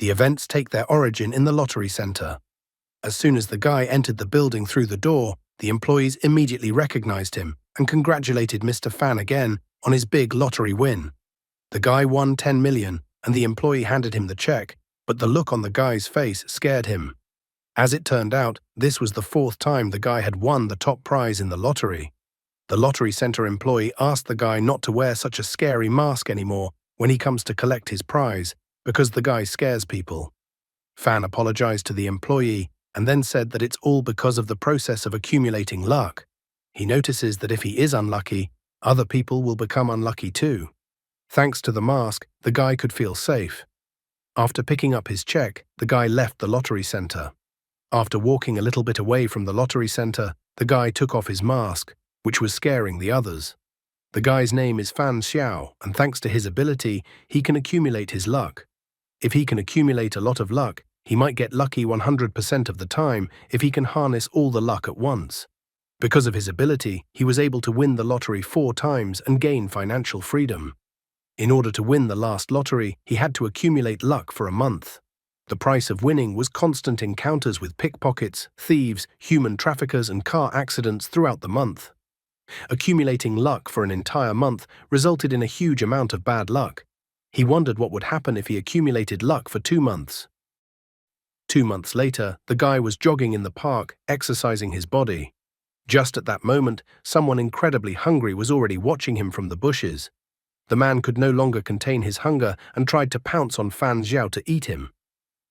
The events take their origin in the lottery center. As soon as the guy entered the building through the door, the employees immediately recognized him and congratulated Mr. Fan again on his big lottery win. The guy won 10 million and the employee handed him the check, but the look on the guy's face scared him. As it turned out, this was the fourth time the guy had won the top prize in the lottery. The lottery center employee asked the guy not to wear such a scary mask anymore when he comes to collect his prize, because the guy scares people. Fan apologized to the employee and then said that it's all because of the process of accumulating luck. He notices that if he is unlucky, other people will become unlucky too. Thanks to the mask, the guy could feel safe. After picking up his check, the guy left the lottery center. After walking a little bit away from the lottery center, the guy took off his mask, which was scaring the others. The guy's name is Fan Xiao, and thanks to his ability, he can accumulate his luck. If he can accumulate a lot of luck, he might get lucky 100% of the time if he can harness all the luck at once. Because of his ability, he was able to win the lottery 4 times and gain financial freedom. In order to win the last lottery, he had to accumulate luck for a month. The price of winning was constant encounters with pickpockets, thieves, human traffickers, and car accidents throughout the month. Accumulating luck for an entire month resulted in a huge amount of bad luck. He wondered what would happen if he accumulated luck for 2 months. 2 months later, the guy was jogging in the park, exercising his body. Just at that moment, someone incredibly hungry was already watching him from the bushes. The man could no longer contain his hunger and tried to pounce on Fan Xiao to eat him.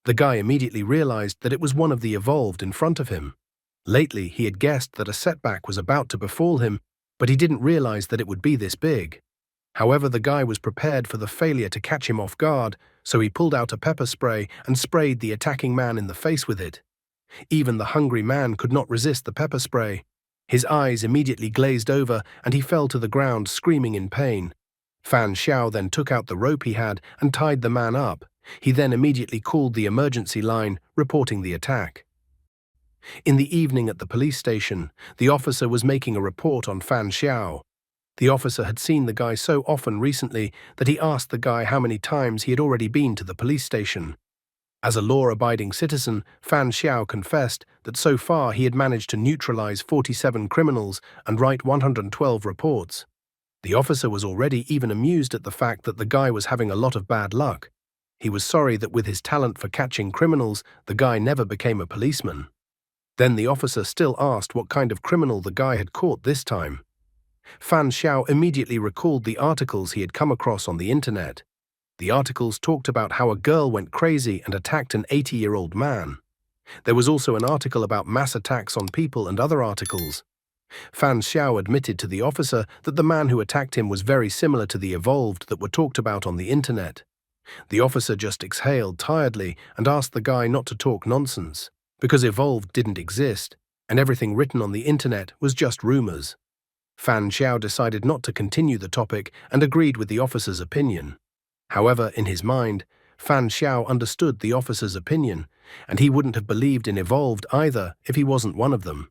The guy immediately realized that it was one of the evolved in front of him. Lately, he had guessed that a setback was about to befall him, but he didn't realize that it would be this big. However, the guy was prepared for the failure to catch him off guard, so he pulled out a pepper spray and sprayed the attacking man in the face with it. Even the hungry man could not resist the pepper spray. His eyes immediately glazed over and he fell to the ground screaming in pain. Fan Xiao then took out the rope he had and tied the man up. He then immediately called the emergency line, reporting the attack. In the evening at the police station, the officer was making a report on Fan Xiao. The officer had seen the guy so often recently that he asked the guy how many times he had already been to the police station. As a law-abiding citizen, Fan Xiao confessed that so far he had managed to neutralize 47 criminals and write 112 reports. The officer was already even amused at the fact that the guy was having a lot of bad luck. He was sorry that with his talent for catching criminals, the guy never became a policeman. Then the officer still asked what kind of criminal the guy had caught this time. Fan Xiao immediately recalled the articles he had come across on the internet. The articles talked about how a girl went crazy and attacked an 80-year-old man. There was also an article about mass attacks on people and other articles. Fan Xiao admitted to the officer that the man who attacked him was very similar to the evolved that were talked about on the internet. The officer just exhaled tiredly and asked the guy not to talk nonsense, because evolved didn't exist, and everything written on the internet was just rumors. Fan Xiao decided not to continue the topic and agreed with the officer's opinion. However, in his mind, Fan Xiao understood the officer's opinion, and he wouldn't have believed in evolved either if he wasn't one of them.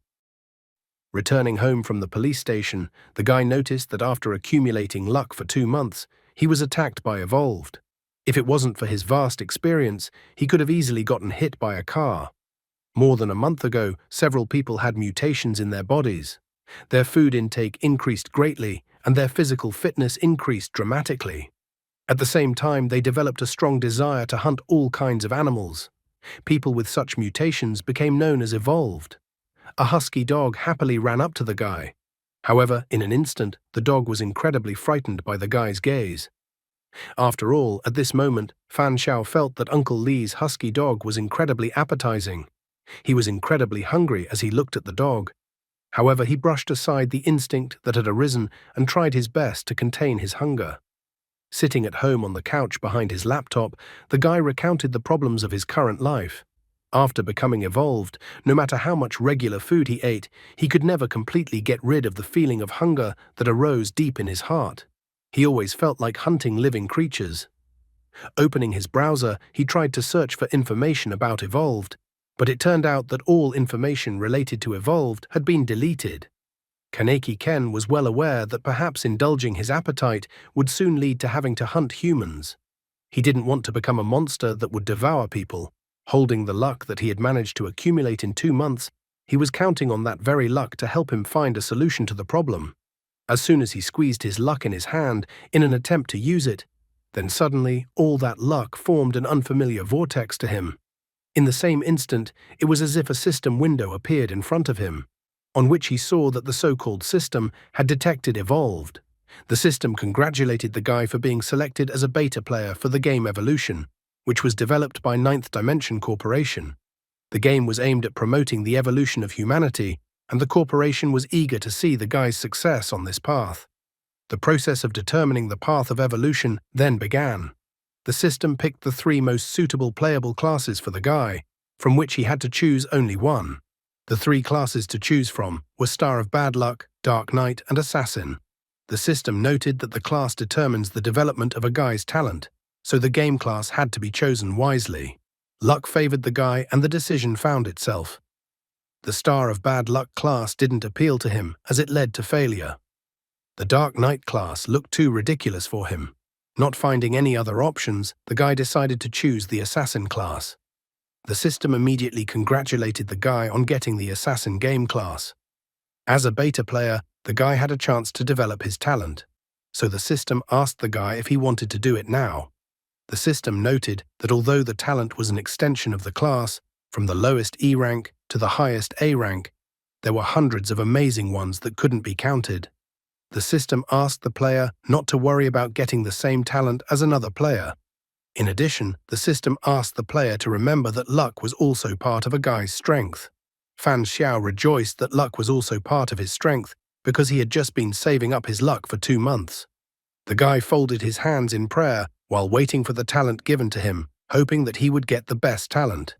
Returning home from the police station, the guy noticed that after accumulating luck for 2 months, he was attacked by evolved. If it wasn't for his vast experience, he could have easily gotten hit by a car. More than a month ago, several people had mutations in their bodies. Their food intake increased greatly, and their physical fitness increased dramatically. At the same time, they developed a strong desire to hunt all kinds of animals. People with such mutations became known as evolved. A husky dog happily ran up to the guy. However, in an instant, the dog was incredibly frightened by the guy's gaze. After all, at this moment, Fan Xiao felt that Uncle Li's husky dog was incredibly appetizing. He was incredibly hungry as he looked at the dog. However, he brushed aside the instinct that had arisen and tried his best to contain his hunger. Sitting at home on the couch behind his laptop, the guy recounted the problems of his current life. After becoming evolved, no matter how much regular food he ate, he could never completely get rid of the feeling of hunger that arose deep in his heart. He always felt like hunting living creatures. Opening his browser, he tried to search for information about evolved, but it turned out that all information related to evolved had been deleted. Kaneki Ken was well aware that perhaps indulging his appetite would soon lead to having to hunt humans. He didn't want to become a monster that would devour people. Holding the luck that he had managed to accumulate in 2 months, he was counting on that very luck to help him find a solution to the problem. As soon as he squeezed his luck in his hand in an attempt to use it, then suddenly all that luck formed an unfamiliar vortex to him. In the same instant, it was as if a system window appeared in front of him, on which he saw that the so-called system had detected evolved. The system congratulated the guy for being selected as a beta player for the game Evolution, which was developed by Ninth Dimension Corporation. The game was aimed at promoting the evolution of humanity, and the corporation was eager to see the guy's success on this path. The process of determining the path of evolution then began. The system picked the 3 most suitable playable classes for the guy, from which he had to choose only one. The 3 classes to choose from were Star of Bad Luck, Dark Knight, and Assassin. The system noted that the class determines the development of a guy's talent, so the game class had to be chosen wisely. Luck favored the guy and the decision found itself. The Star of Bad Luck class didn't appeal to him as it led to failure. The Dark Knight class looked too ridiculous for him. Not finding any other options, the guy decided to choose the Assassin class. The system immediately congratulated the guy on getting the Assassin game class. As a beta player, the guy had a chance to develop his talent, so the system asked the guy if he wanted to do it now. The system noted that although the talent was an extension of the class, from the lowest E rank to the highest A rank, there were hundreds of amazing ones that couldn't be counted. The system asked the player not to worry about getting the same talent as another player. In addition, the system asked the player to remember that luck was also part of a guy's strength. Fan Xiao rejoiced that luck was also part of his strength because he had just been saving up his luck for 2 months. The guy folded his hands in prayer while waiting for the talent given to him, hoping that he would get the best talent.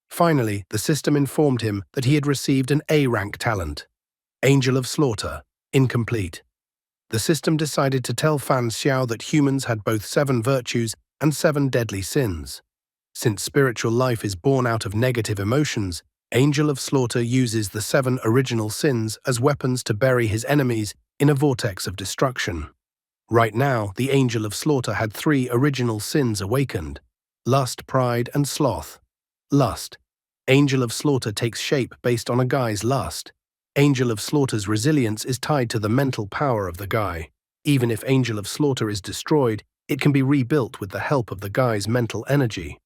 Finally, the system informed him that he had received an A-rank talent. Angel of Slaughter, incomplete. The system decided to tell Fan Xiao that humans had both 7 virtues and 7 deadly sins. Since spiritual life is born out of negative emotions, Angel of Slaughter uses the 7 original sins as weapons to bury his enemies in a vortex of destruction. Right now, the Angel of Slaughter had 3 original sins awakened: lust, pride, and sloth. Lust. Angel of Slaughter takes shape based on a guy's lust. Angel of Slaughter's resilience is tied to the mental power of the guy. Even if Angel of Slaughter is destroyed, it can be rebuilt with the help of the guy's mental energy.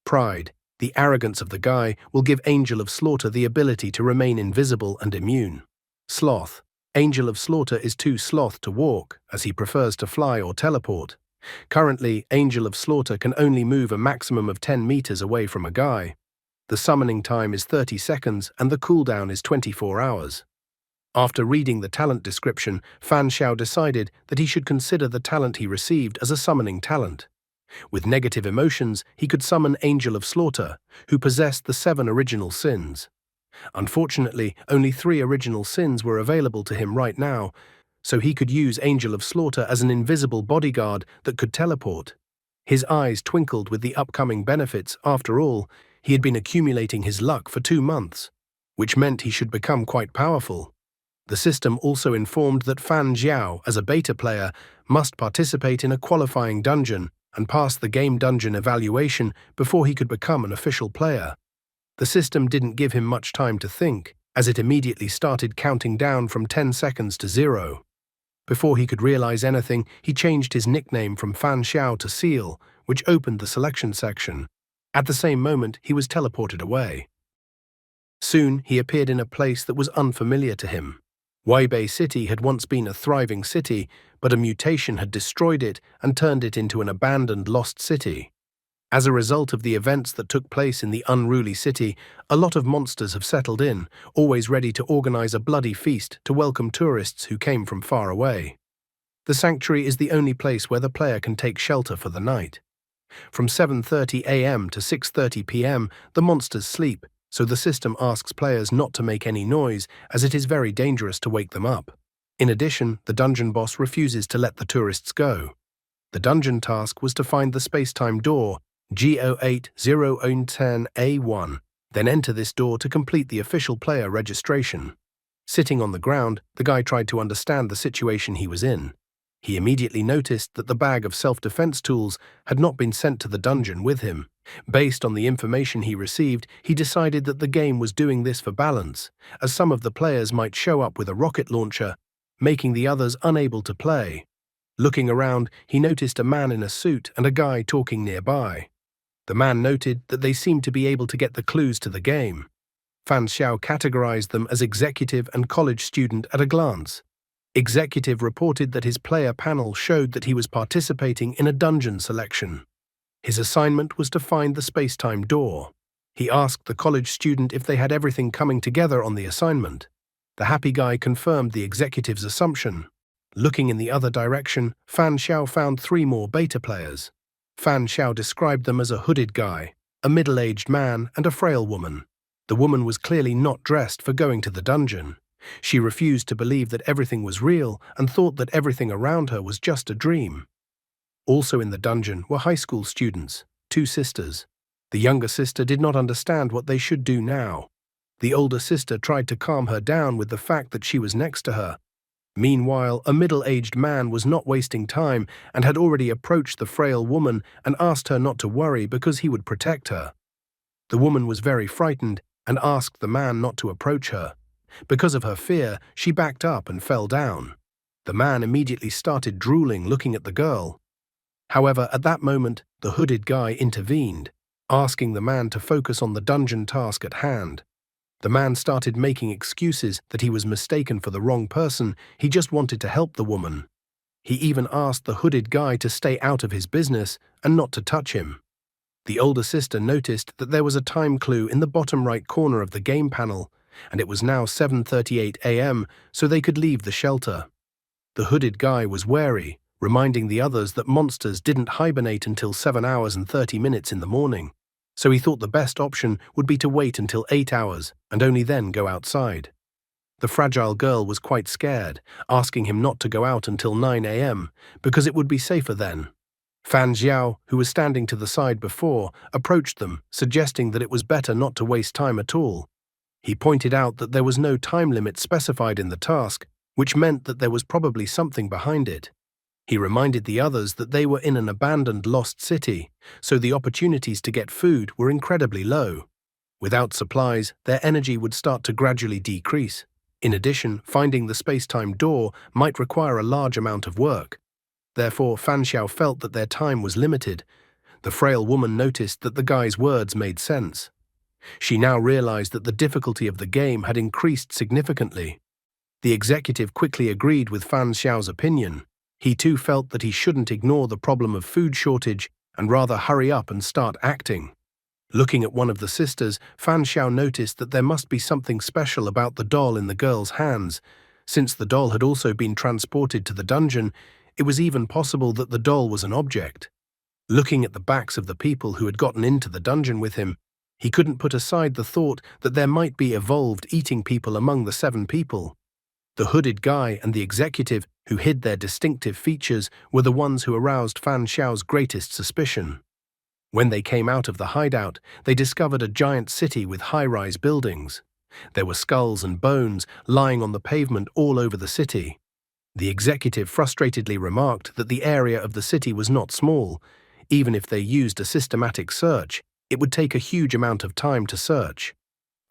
Pride. The arrogance of the guy will give Angel of Slaughter the ability to remain invisible and immune. Sloth. Angel of Slaughter is too sloth to walk, as he prefers to fly or teleport. Currently, Angel of Slaughter can only move a maximum of 10 meters away from a guy. The summoning time is 30 seconds and the cooldown is 24 hours. After reading the talent description, Fan Xiao decided that he should consider the talent he received as a summoning talent. With negative emotions, he could summon Angel of Slaughter, who possessed the 7 original sins. Unfortunately, only 3 original sins were available to him right now, so he could use Angel of Slaughter as an invisible bodyguard that could teleport. His eyes twinkled with the upcoming benefits. After all, he had been accumulating his luck for 2 months, which meant he should become quite powerful. The system also informed that Fan Xiao, as a beta player, must participate in a qualifying dungeon and pass the game dungeon evaluation before he could become an official player. The system didn't give him much time to think, as it immediately started counting down from 10 seconds to 0. Before he could realize anything, he changed his nickname from Fan Xiao to Seal, which opened the selection section. At the same moment, he was teleported away. Soon, he appeared in a place that was unfamiliar to him. Weibei City had once been a thriving city, but a mutation had destroyed it and turned it into an abandoned lost city. As a result of the events that took place in the unruly city, a lot of monsters have settled in, always ready to organize a bloody feast to welcome tourists who came from far away. The sanctuary is the only place where the player can take shelter for the night. From 7:30 a.m. to 6:30 p.m., the monsters sleep, so the system asks players not to make any noise, as it is very dangerous to wake them up. In addition, the dungeon boss refuses to let the tourists go. The dungeon task was to find the space-time door, G080110A1, then enter this door to complete the official player registration. Sitting on the ground, the guy tried to understand the situation he was in. He immediately noticed that the bag of self-defense tools had not been sent to the dungeon with him. Based on the information he received, he decided that the game was doing this for balance, as some of the players might show up with a rocket launcher, making the others unable to play. Looking around, he noticed a man in a suit and a guy talking nearby. The man noted that they seemed to be able to get the clues to the game. Fan Xiao categorized them as executive and college student at a glance. Executive reported that his player panel showed that he was participating in a dungeon selection. His assignment was to find the space-time door. He asked the college student if they had everything coming together on the assignment. The happy guy confirmed the executive's assumption. Looking in the other direction, Fan Xiao found 3 more beta players. Fan Xiao described them as a hooded guy, a middle-aged man, and a frail woman. The woman was clearly not dressed for going to the dungeon. She refused to believe that everything was real and thought that everything around her was just a dream. Also in the dungeon were high school students, 2 sisters. The younger sister did not understand what they should do now. The older sister tried to calm her down with the fact that she was next to her. Meanwhile, a middle-aged man was not wasting time and had already approached the frail woman and asked her not to worry because he would protect her. The woman was very frightened and asked the man not to approach her. Because of her fear, she backed up and fell down. The man immediately started drooling, looking at the girl. However, at that moment, the hooded guy intervened, asking the man to focus on the dungeon task at hand. The man started making excuses that he was mistaken for the wrong person, he just wanted to help the woman. He even asked the hooded guy to stay out of his business and not to touch him. The older sister noticed that there was a time clue in the bottom right corner of the game panel, and it was now 7:38 a.m., so they could leave the shelter. The hooded guy was wary, reminding the others that monsters didn't hibernate until 7 hours and 30 minutes in the morning, so he thought the best option would be to wait until 8 hours and only then go outside. The fragile girl was quite scared, asking him not to go out until 9 a.m. because it would be safer then. Fan Xiao, who was standing to the side before, approached them, suggesting that it was better not to waste time at all. He pointed out that there was no time limit specified in the task, which meant that there was probably something behind it. He reminded the others that they were in an abandoned lost city, so the opportunities to get food were incredibly low. Without supplies, their energy would start to gradually decrease. In addition, finding the space-time door might require a large amount of work. Therefore, Fan Xiao felt that their time was limited. The frail woman noticed that the guy's words made sense. She now realized that the difficulty of the game had increased significantly. The executive quickly agreed with Fan Xiao's opinion. He too felt that he shouldn't ignore the problem of food shortage and rather hurry up and start acting. Looking at one of the sisters, Fan Xiao noticed that there must be something special about the doll in the girl's hands. Since the doll had also been transported to the dungeon, it was even possible that the doll was an object. Looking at the backs of the people who had gotten into the dungeon with him, he couldn't put aside the thought that there might be evolved eating people among the 7 people. The hooded guy and the executive, who hid their distinctive features, were the ones who aroused Fan Xiao's greatest suspicion. When they came out of the hideout, they discovered a giant city with high-rise buildings. There were skulls and bones lying on the pavement all over the city. The executive frustratedly remarked that the area of the city was not small. Even if they used a systematic search, it would take a huge amount of time to search.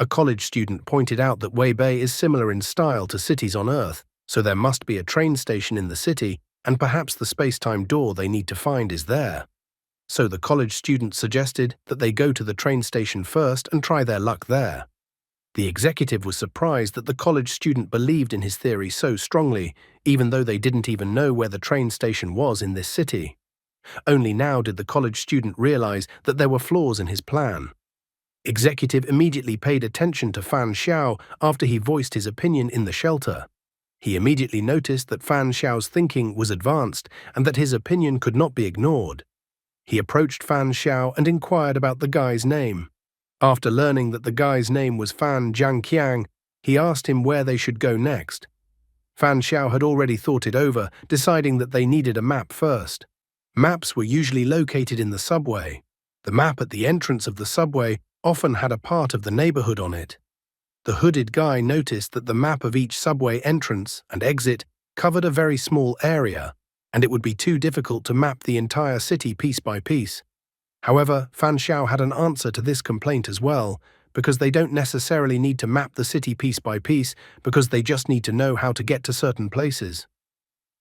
A college student pointed out that Weibei is similar in style to cities on Earth, so there must be a train station in the city, and perhaps the space-time door they need to find is there. So the college student suggested that they go to the train station first and try their luck there. The executive was surprised that the college student believed in his theory so strongly, even though they didn't even know where the train station was in this city. Only now did the college student realize that there were flaws in his plan. Executive immediately paid attention to Fan Xiao after he voiced his opinion in the shelter. He immediately noticed that Fan Xiao's thinking was advanced and that his opinion could not be ignored. He approached Fan Xiao and inquired about the guy's name. After learning that the guy's name was Fan Jiangqiang, he asked him where they should go next. Fan Xiao had already thought it over, deciding that they needed a map first. Maps were usually located in the subway. The map at the entrance of the subway often had a part of the neighborhood on it. The hooded guy noticed that the map of each subway entrance and exit covered a very small area, and it would be too difficult to map the entire city piece by piece. However, Fan Xiao had an answer to this complaint as well, because they don't necessarily need to map the city piece by piece, because they just need to know how to get to certain places.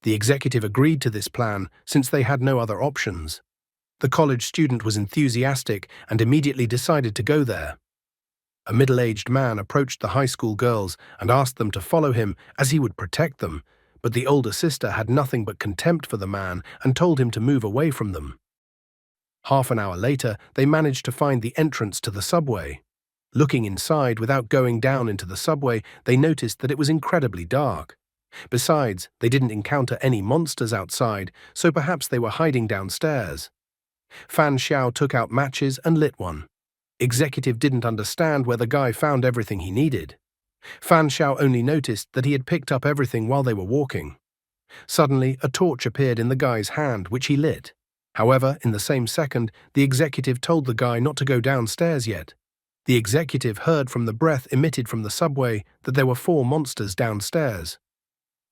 The executive agreed to this plan since they had no other options. The college student was enthusiastic and immediately decided to go there. A middle-aged man approached the high school girls and asked them to follow him as he would protect them, but the older sister had nothing but contempt for the man and told him to move away from them. Half an hour later, they managed to find the entrance to the subway. Looking inside without going down into the subway, they noticed that it was incredibly dark. Besides, they didn't encounter any monsters outside, so perhaps they were hiding downstairs. Fan Xiao took out matches and lit one. Executive didn't understand where the guy found everything he needed. Fan Xiao only noticed that he had picked up everything while they were walking. Suddenly, a torch appeared in the guy's hand, which he lit. However, in the same second, the executive told the guy not to go downstairs yet. The executive heard from the breath emitted from the subway that there were 4 monsters downstairs.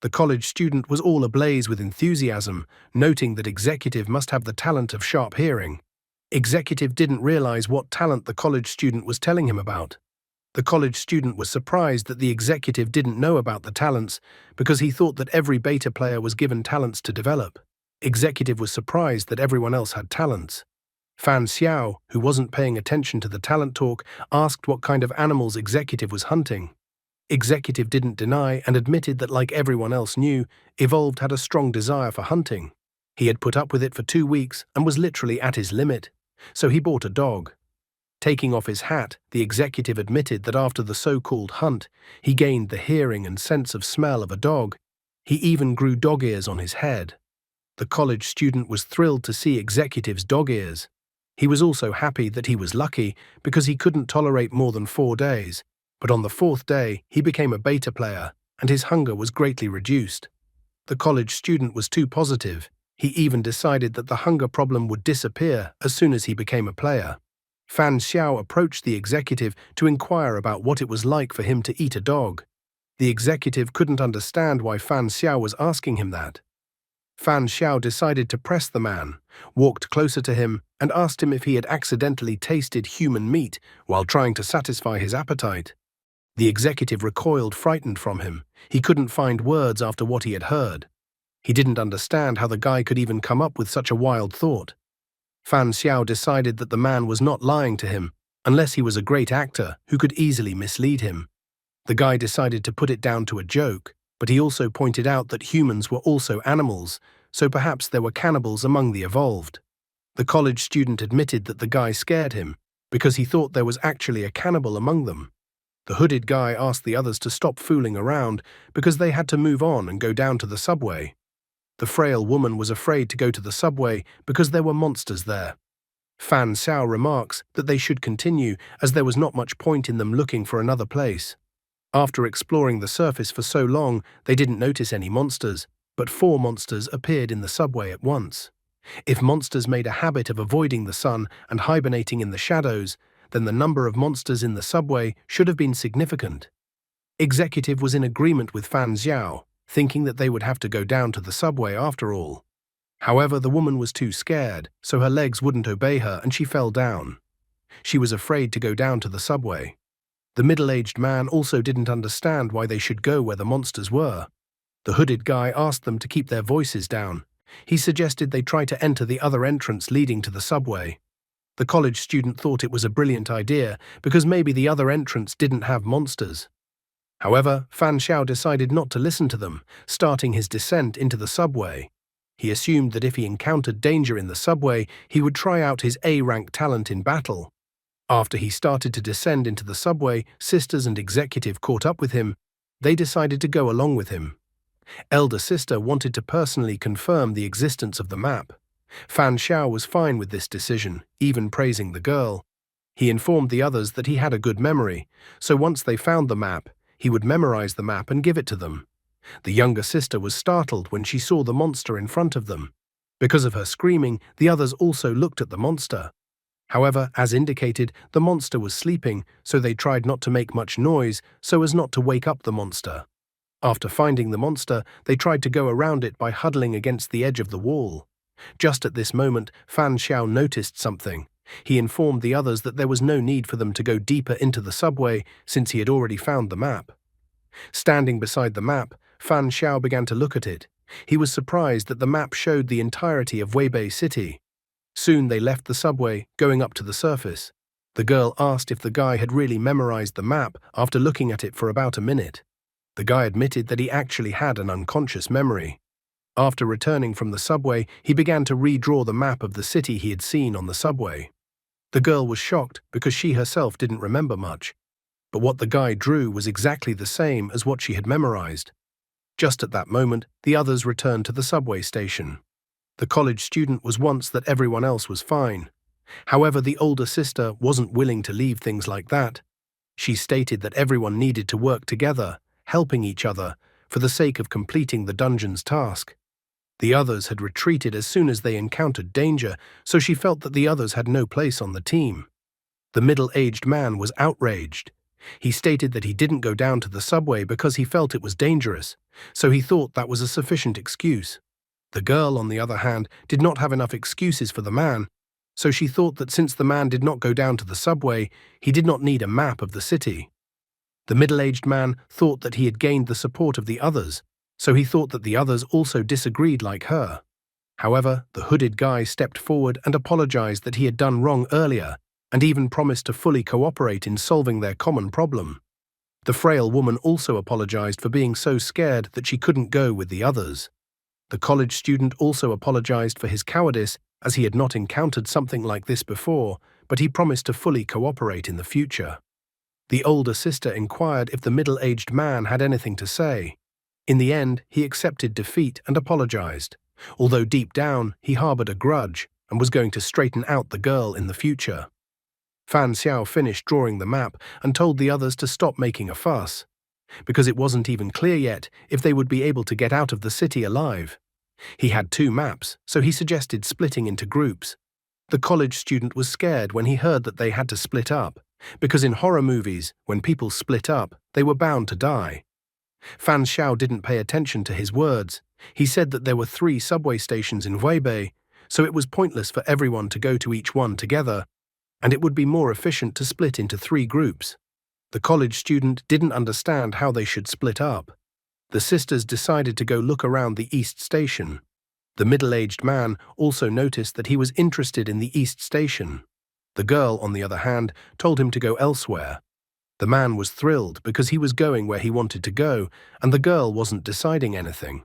The college student was all ablaze with enthusiasm, noting that executive must have the talent of sharp hearing. Executive didn't realize what talent the college student was telling him about. The college student was surprised that the executive didn't know about the talents because he thought that every beta player was given talents to develop. Executive was surprised that everyone else had talents. Fan Xiao, who wasn't paying attention to the talent talk, asked what kind of animals Executive was hunting. Executive didn't deny and admitted that, like everyone else knew, Evolved had a strong desire for hunting. He had put up with it for 2 weeks and was literally at his limit, so he bought a dog. Taking off his hat, the executive admitted that after the so-called hunt, he gained the hearing and sense of smell of a dog. He even grew dog ears on his head. The college student was thrilled to see Executive's dog ears. He was also happy that he was lucky because he couldn't tolerate more than 4 days, but on the 4th day he became a beta player and his hunger was greatly reduced. The college student was too positive. He even decided that the hunger problem would disappear as soon as he became a player. Fan Xiao approached the executive to inquire about what it was like for him to eat a dog. The executive couldn't understand why Fan Xiao was asking him that. Fan Xiao decided to press the man, walked closer to him, and asked him if he had accidentally tasted human meat while trying to satisfy his appetite. The executive recoiled, frightened from him. He couldn't find words after what he had heard. He didn't understand how the guy could even come up with such a wild thought. Fan Xiao decided that the man was not lying to him, unless he was a great actor who could easily mislead him. The guy decided to put it down to a joke, but he also pointed out that humans were also animals, so perhaps there were cannibals among the evolved. The college student admitted that the guy scared him, because he thought there was actually a cannibal among them. The hooded guy asked the others to stop fooling around because they had to move on and go down to the subway. The frail woman was afraid to go to the subway because there were monsters there. Fan Xiao remarks that they should continue as there was not much point in them looking for another place. After exploring the surface for so long, they didn't notice any monsters, but 4 monsters appeared in the subway at once. If monsters made a habit of avoiding the sun and hibernating in the shadows, then the number of monsters in the subway should have been significant. Executive was in agreement with Fan Xiao, thinking that they would have to go down to the subway after all. However, the woman was too scared, so her legs wouldn't obey her and she fell down. She was afraid to go down to the subway. The middle-aged man also didn't understand why they should go where the monsters were. The hooded guy asked them to keep their voices down. He suggested they try to enter the other entrance leading to the subway. The college student thought it was a brilliant idea because maybe the other entrance didn't have monsters. However, Fan Xiao decided not to listen to them, starting his descent into the subway. He assumed that if he encountered danger in the subway, he would try out his A-rank talent in battle. After he started to descend into the subway, sisters and executive caught up with him. They decided to go along with him. Elder sister wanted to personally confirm the existence of the map. Fan Xiao was fine with this decision, even praising the girl. He informed the others that he had a good memory, so once they found the map, he would memorize the map and give it to them. The younger sister was startled when she saw the monster in front of them. Because of her screaming, the others also looked at the monster. However, as indicated, the monster was sleeping, so they tried not to make much noise so as not to wake up the monster. After finding the monster, they tried to go around it by huddling against the edge of the wall. Just at this moment, Fan Xiao noticed something. He informed the others that there was no need for them to go deeper into the subway since he had already found the map. Standing beside the map, Fan Xiao began to look at it. He was surprised that the map showed the entirety of Weibei City. Soon they left the subway, going up to the surface. The girl asked if the guy had really memorized the map after looking at it for about a minute. The guy admitted that he actually had an unconscious memory. After returning from the subway, he began to redraw the map of the city he had seen on the subway. The girl was shocked because she herself didn't remember much. But what the guy drew was exactly the same as what she had memorized. Just at that moment, the others returned to the subway station. The college student was once that everyone else was fine. However, the older sister wasn't willing to leave things like that. She stated that everyone needed to work together, helping each other, for the sake of completing the dungeon's task. The others had retreated as soon as they encountered danger, so she felt that the others had no place on the team. The middle-aged man was outraged. He stated that he didn't go down to the subway because he felt it was dangerous, so he thought that was a sufficient excuse. The girl, on the other hand, did not have enough excuses for the man, so she thought that since the man did not go down to the subway, he did not need a map of the city. The middle-aged man thought that he had gained the support of the others, so he thought that the others also disagreed like her. However, the hooded guy stepped forward and apologized that he had done wrong earlier, and even promised to fully cooperate in solving their common problem. The frail woman also apologized for being so scared that she couldn't go with the others. The college student also apologized for his cowardice as he had not encountered something like this before, but he promised to fully cooperate in the future. The older sister inquired if the middle-aged man had anything to say. In the end, he accepted defeat and apologized, although deep down he harbored a grudge and was going to straighten out the girl in the future. Fan Xiao finished drawing the map and told the others to stop making a fuss, because it wasn't even clear yet if they would be able to get out of the city alive. He had 2 maps, so he suggested splitting into groups. The college student was scared when he heard that they had to split up, because in horror movies, when people split up, they were bound to die. Fan Xiao didn't pay attention to his words. He said that there were 3 subway stations in Weibei, so it was pointless for everyone to go to each one together, and it would be more efficient to split into 3 groups. The college student didn't understand how they should split up. The sisters decided to go look around the East Station. The middle-aged man also noticed that he was interested in the East Station. The girl, on the other hand, told him to go elsewhere. The man was thrilled because he was going where he wanted to go, and the girl wasn't deciding anything.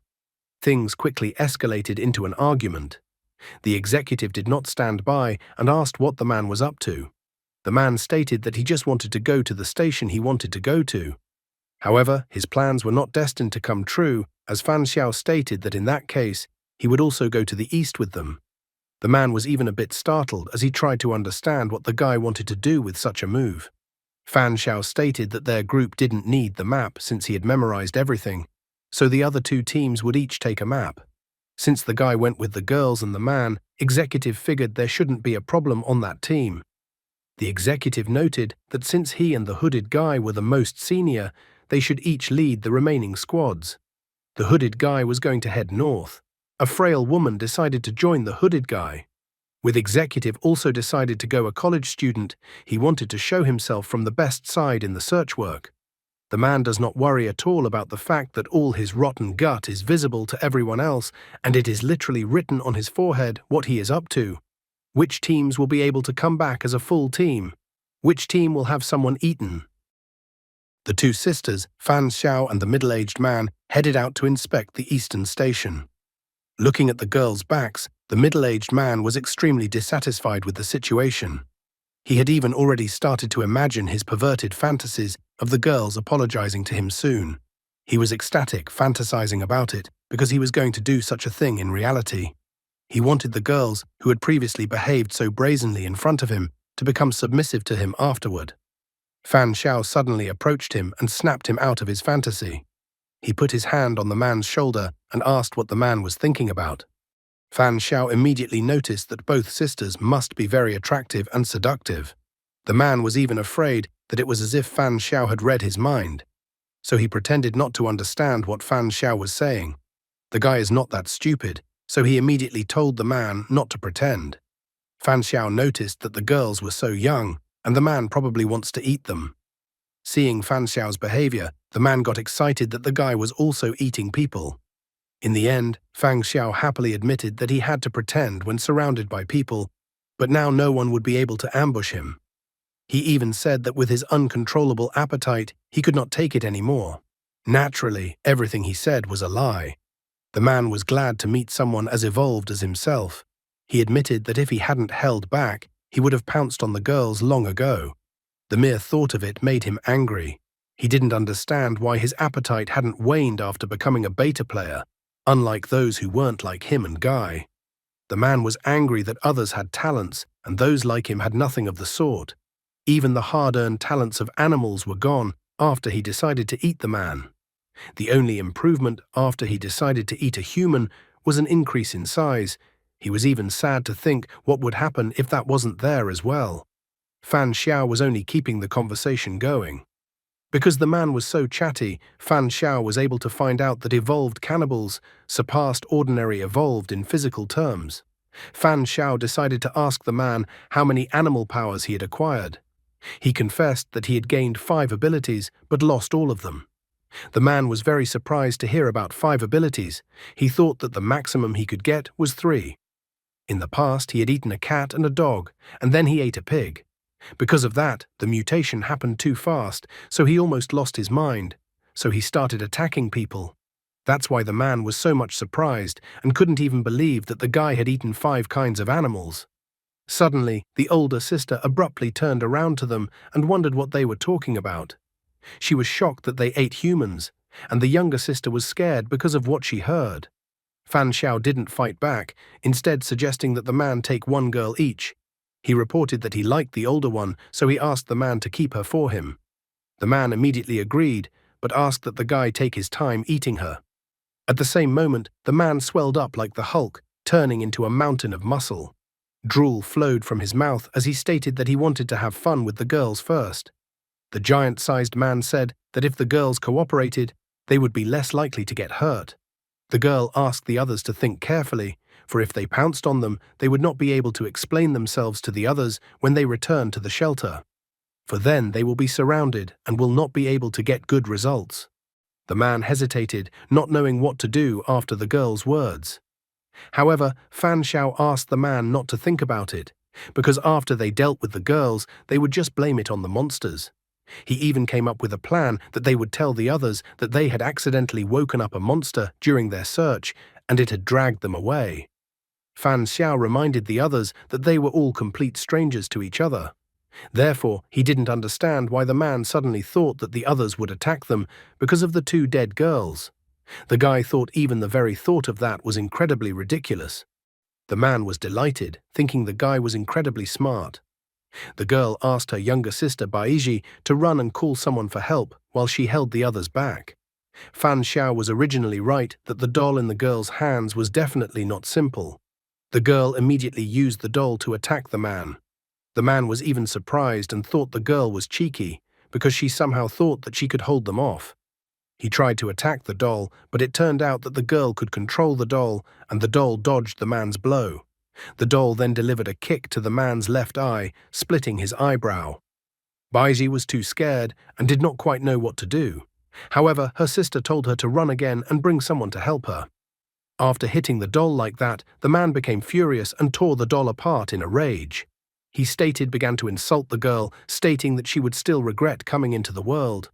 Things quickly escalated into an argument. The executive did not stand by and asked what the man was up to. The man stated that he just wanted to go to the station he wanted to go to. However, his plans were not destined to come true, as Fan Xiao stated that in that case, he would also go to the east with them. The man was even a bit startled as he tried to understand what the guy wanted to do with such a move. Fan Xiao stated that their group didn't need the map since he had memorized everything, so the other 2 teams would each take a map. Since the guy went with the girls and the man, executive figured there shouldn't be a problem on that team. The executive noted that since he and the hooded guy were the most senior, they should each lead the remaining squads. The hooded guy was going to head north. A frail woman decided to join the hooded guy. With executive also decided to go a college student, he wanted to show himself from the best side in the search work. The man does not worry at all about the fact that all his rotten gut is visible to everyone else, and it is literally written on his forehead what he is up to. Which teams will be able to come back as a full team? Which team will have someone eaten? The 2 sisters, Fan Xiao and the middle-aged man, headed out to inspect the eastern station. Looking at the girls' backs, the middle-aged man was extremely dissatisfied with the situation. He had even already started to imagine his perverted fantasies of the girls apologizing to him soon. He was ecstatic, fantasizing about it, because he was going to do such a thing in reality. He wanted the girls, who had previously behaved so brazenly in front of him, to become submissive to him afterward. Fan Xiao suddenly approached him and snapped him out of his fantasy. He put his hand on the man's shoulder and asked what the man was thinking about. Fan Xiao immediately noticed that both sisters must be very attractive and seductive. The man was even afraid that it was as if Fan Xiao had read his mind. so he pretended not to understand what Fan Xiao was saying. The guy is not that stupid, so he immediately told the man not to pretend. Fan Xiao noticed that the girls were so young, and the man probably wants to eat them. Seeing Fan Xiao's behavior, the man got excited that the guy was also eating people. In the end, Fan Xiao happily admitted that he had to pretend when surrounded by people, but now no one would be able to ambush him. He even said that with his uncontrollable appetite, he could not take it anymore. Naturally, everything he said was a lie. The man was glad to meet someone as evolved as himself. He admitted that if he hadn't held back, he would have pounced on the girls long ago. The mere thought of it made him angry. He didn't understand why his appetite hadn't waned after becoming a beta player, unlike those who weren't like him and Guy. The man was angry that others had talents, and those like him had nothing of the sort. Even the hard-earned talents of animals were gone after he decided to eat the man. The only improvement after he decided to eat a human was an increase in size. He was even sad to think what would happen if that wasn't there as well. Fan Xiao was only keeping the conversation going. Because the man was so chatty, Fan Xiao was able to find out that evolved cannibals surpassed ordinary evolved in physical terms. Fan Xiao decided to ask the man how many animal powers he had acquired. He confessed that he had gained 5 abilities but lost all of them. The man was very surprised to hear about 5 abilities. He thought that the maximum he could get was 3. In the past, he had eaten a cat and a dog, and then he ate a pig. Because of that, the mutation happened too fast, so he almost lost his mind. So he started attacking people. That's why the man was so much surprised and couldn't even believe that the guy had eaten 5 kinds of animals. Suddenly, the older sister abruptly turned around to them and wondered what they were talking about. She was shocked that they ate humans, and the younger sister was scared because of what she heard. Fan Xiao didn't fight back, instead suggesting that the man take 1 girl each. He reported that he liked the older one, so he asked the man to keep her for him. The man immediately agreed, but asked that the guy take his time eating her. At the same moment, the man swelled up like the Hulk, turning into a mountain of muscle. Drool flowed from his mouth as he stated that he wanted to have fun with the girls first. The giant-sized man said that if the girls cooperated, they would be less likely to get hurt. The girl asked the others to think carefully, for if they pounced on them, they would not be able to explain themselves to the others when they return to the shelter. For then they will be surrounded and will not be able to get good results. The man hesitated, not knowing what to do after the girl's words. However, Fan Xiao asked the man not to think about it, because after they dealt with the girls, they would just blame it on the monsters. He even came up with a plan that they would tell the others that they had accidentally woken up a monster during their search and it had dragged them away. Fan Xiao reminded the others that they were all complete strangers to each other. Therefore, he didn't understand why the man suddenly thought that the others would attack them because of the 2 dead girls. The guy thought even the very thought of that was incredibly ridiculous. The man was delighted, thinking the guy was incredibly smart. The girl asked her younger sister Baiji to run and call someone for help while she held the others back. Fan Xiao was originally right that the doll in the girl's hands was definitely not simple. The girl immediately used the doll to attack the man. The man was even surprised and thought the girl was cheeky because she somehow thought that she could hold them off. He tried to attack the doll, but it turned out that the girl could control the doll and the doll dodged the man's blow. The doll then delivered a kick to the man's left eye, splitting his eyebrow. Baiji was too scared and did not quite know what to do. However, her sister told her to run again and bring someone to help her. After hitting the doll like that, the man became furious and tore the doll apart in a rage. He began to insult the girl, stating that she would still regret coming into the world.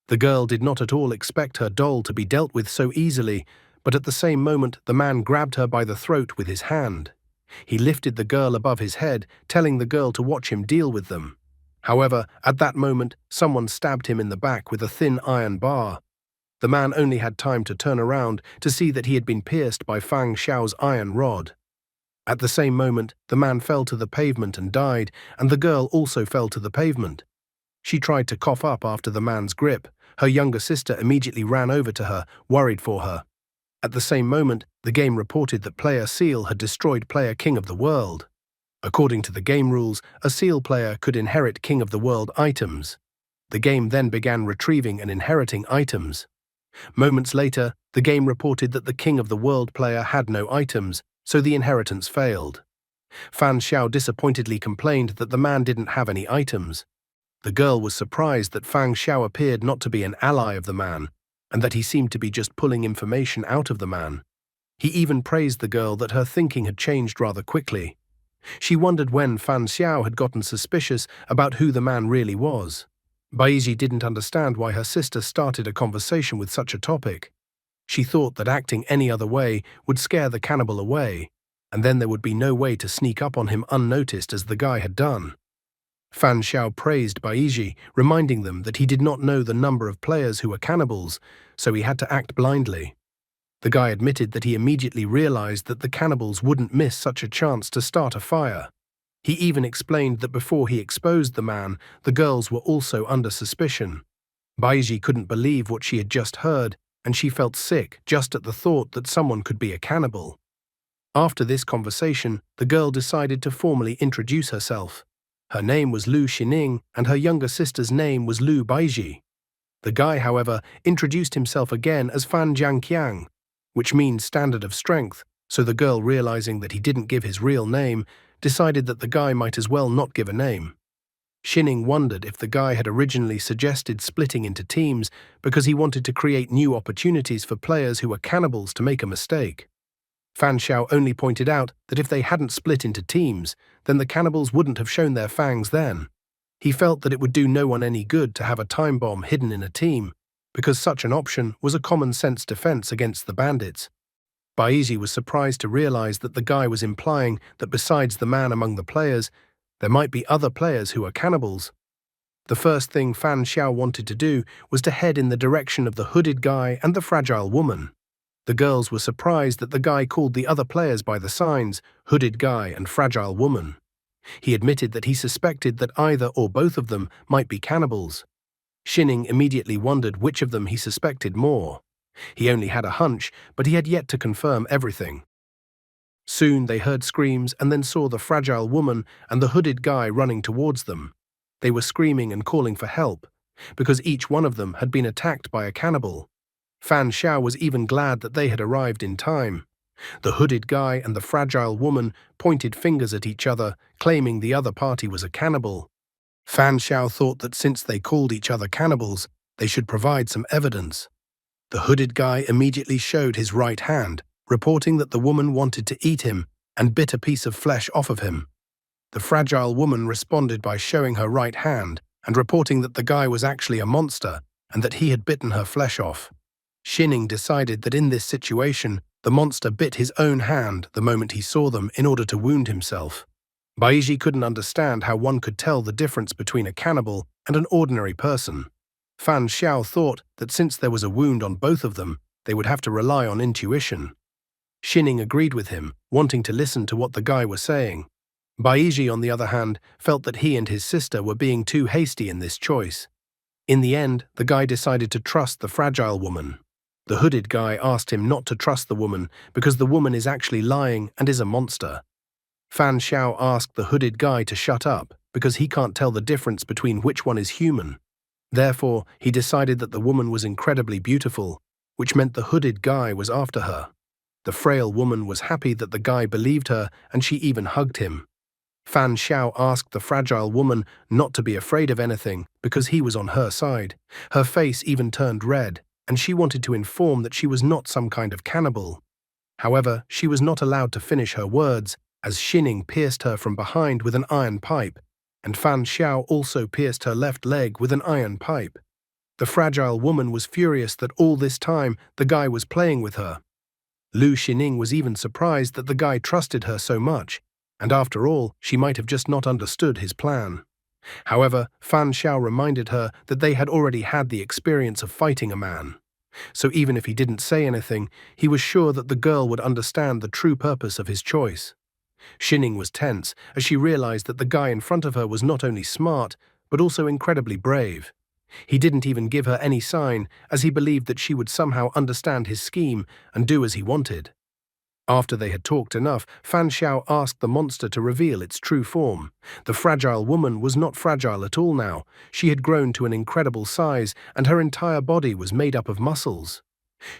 The girl did not at all expect her doll to be dealt with so easily, but at the same moment the man grabbed her by the throat with his hand. He lifted the girl above his head, telling the girl to watch him deal with them. However, at that moment, someone stabbed him in the back with a thin iron bar. The man only had time to turn around to see that he had been pierced by Fan Xiao's iron rod. At the same moment, the man fell to the pavement and died, and the girl also fell to the pavement. She tried to cough up after the man's grip. Her younger sister immediately ran over to her, worried for her. At the same moment, the game reported that player Seal had destroyed player King of the World. According to the game rules, a Seal player could inherit King of the World items. The game then began retrieving and inheriting items. Moments later, the game reported that the King of the World player had no items, so the inheritance failed. Fan Xiao disappointedly complained that the man didn't have any items. The girl was surprised that Fang Xiao appeared not to be an ally of the man, and that he seemed to be just pulling information out of the man. He even praised the girl that her thinking had changed rather quickly. She wondered when Fan Xiao had gotten suspicious about who the man really was. Baiji didn't understand why her sister started a conversation with such a topic. She thought that acting any other way would scare the cannibal away, and then there would be no way to sneak up on him unnoticed as the guy had done. Fan Xiao praised Baiji, reminding them that he did not know the number of players who were cannibals, so he had to act blindly. The guy admitted that he immediately realized that the cannibals wouldn't miss such a chance to start a fire. He even explained that before he exposed the man, the girls were also under suspicion. Baiji couldn't believe what she had just heard, and she felt sick just at the thought that someone could be a cannibal. After this conversation, the girl decided to formally introduce herself. Her name was Lu Xining, and her younger sister's name was Lu Baiji. The guy, however, introduced himself again as Fan Jiangqiang, which means standard of strength, so the girl, realizing that he didn't give his real name, decided that the guy might as well not give a name. Xining wondered if the guy had originally suggested splitting into teams because he wanted to create new opportunities for players who were cannibals to make a mistake. Fan Xiao only pointed out that if they hadn't split into teams, then the cannibals wouldn't have shown their fangs then. He felt that it would do no one any good to have a time bomb hidden in a team, because such an option was a common-sense defense against the bandits. Baiji was surprised to realize that the guy was implying that besides the man among the players, there might be other players who are cannibals. The first thing Fan Xiao wanted to do was to head in the direction of the hooded guy and the fragile woman. The girls were surprised that the guy called the other players by the signs, hooded guy and fragile woman. He admitted that he suspected that either or both of them might be cannibals. Xining immediately wondered which of them he suspected more. He only had a hunch, but he had yet to confirm everything. Soon they heard screams and then saw the fragile woman and the hooded guy running towards them. They were screaming and calling for help, because each one of them had been attacked by a cannibal. Fan Xiao was even glad that they had arrived in time. The hooded guy and the fragile woman pointed fingers at each other, claiming the other party was a cannibal. Fan Xiao thought that since they called each other cannibals, they should provide some evidence. The hooded guy immediately showed his right hand, reporting that the woman wanted to eat him and bit a piece of flesh off of him. The fragile woman responded by showing her right hand and reporting that the guy was actually a monster and that he had bitten her flesh off. Xining decided that in this situation, the monster bit his own hand the moment he saw them in order to wound himself. Baiji couldn't understand how one could tell the difference between a cannibal and an ordinary person. Fan Xiao thought that since there was a wound on both of them, they would have to rely on intuition. Xining agreed with him, wanting to listen to what the guy was saying. Baiji, on the other hand, felt that he and his sister were being too hasty in this choice. In the end, the guy decided to trust the fragile woman. The hooded guy asked him not to trust the woman because the woman is actually lying and is a monster. Fan Xiao asked the hooded guy to shut up because he can't tell the difference between which one is human. Therefore, he decided that the woman was incredibly beautiful, which meant the hooded guy was after her. The frail woman was happy that the guy believed her, and she even hugged him. Fan Xiao asked the fragile woman not to be afraid of anything because he was on her side. Her face even turned red, and she wanted to inform that she was not some kind of cannibal. However, she was not allowed to finish her words, as Xining pierced her from behind with an iron pipe, and Fan Xiao also pierced her left leg with an iron pipe. The fragile woman was furious that all this time the guy was playing with her. Lu Xining was even surprised that the guy trusted her so much, and after all, she might have just not understood his plan. However, Fan Xiao reminded her that they had already had the experience of fighting a man. So even if he didn't say anything, he was sure that the girl would understand the true purpose of his choice. Xining was tense as she realized that the guy in front of her was not only smart, but also incredibly brave. He didn't even give her any sign, as he believed that she would somehow understand his scheme and do as he wanted. After they had talked enough, Fan Xiao asked the monster to reveal its true form. The fragile woman was not fragile at all now. She had grown to an incredible size, and her entire body was made up of muscles.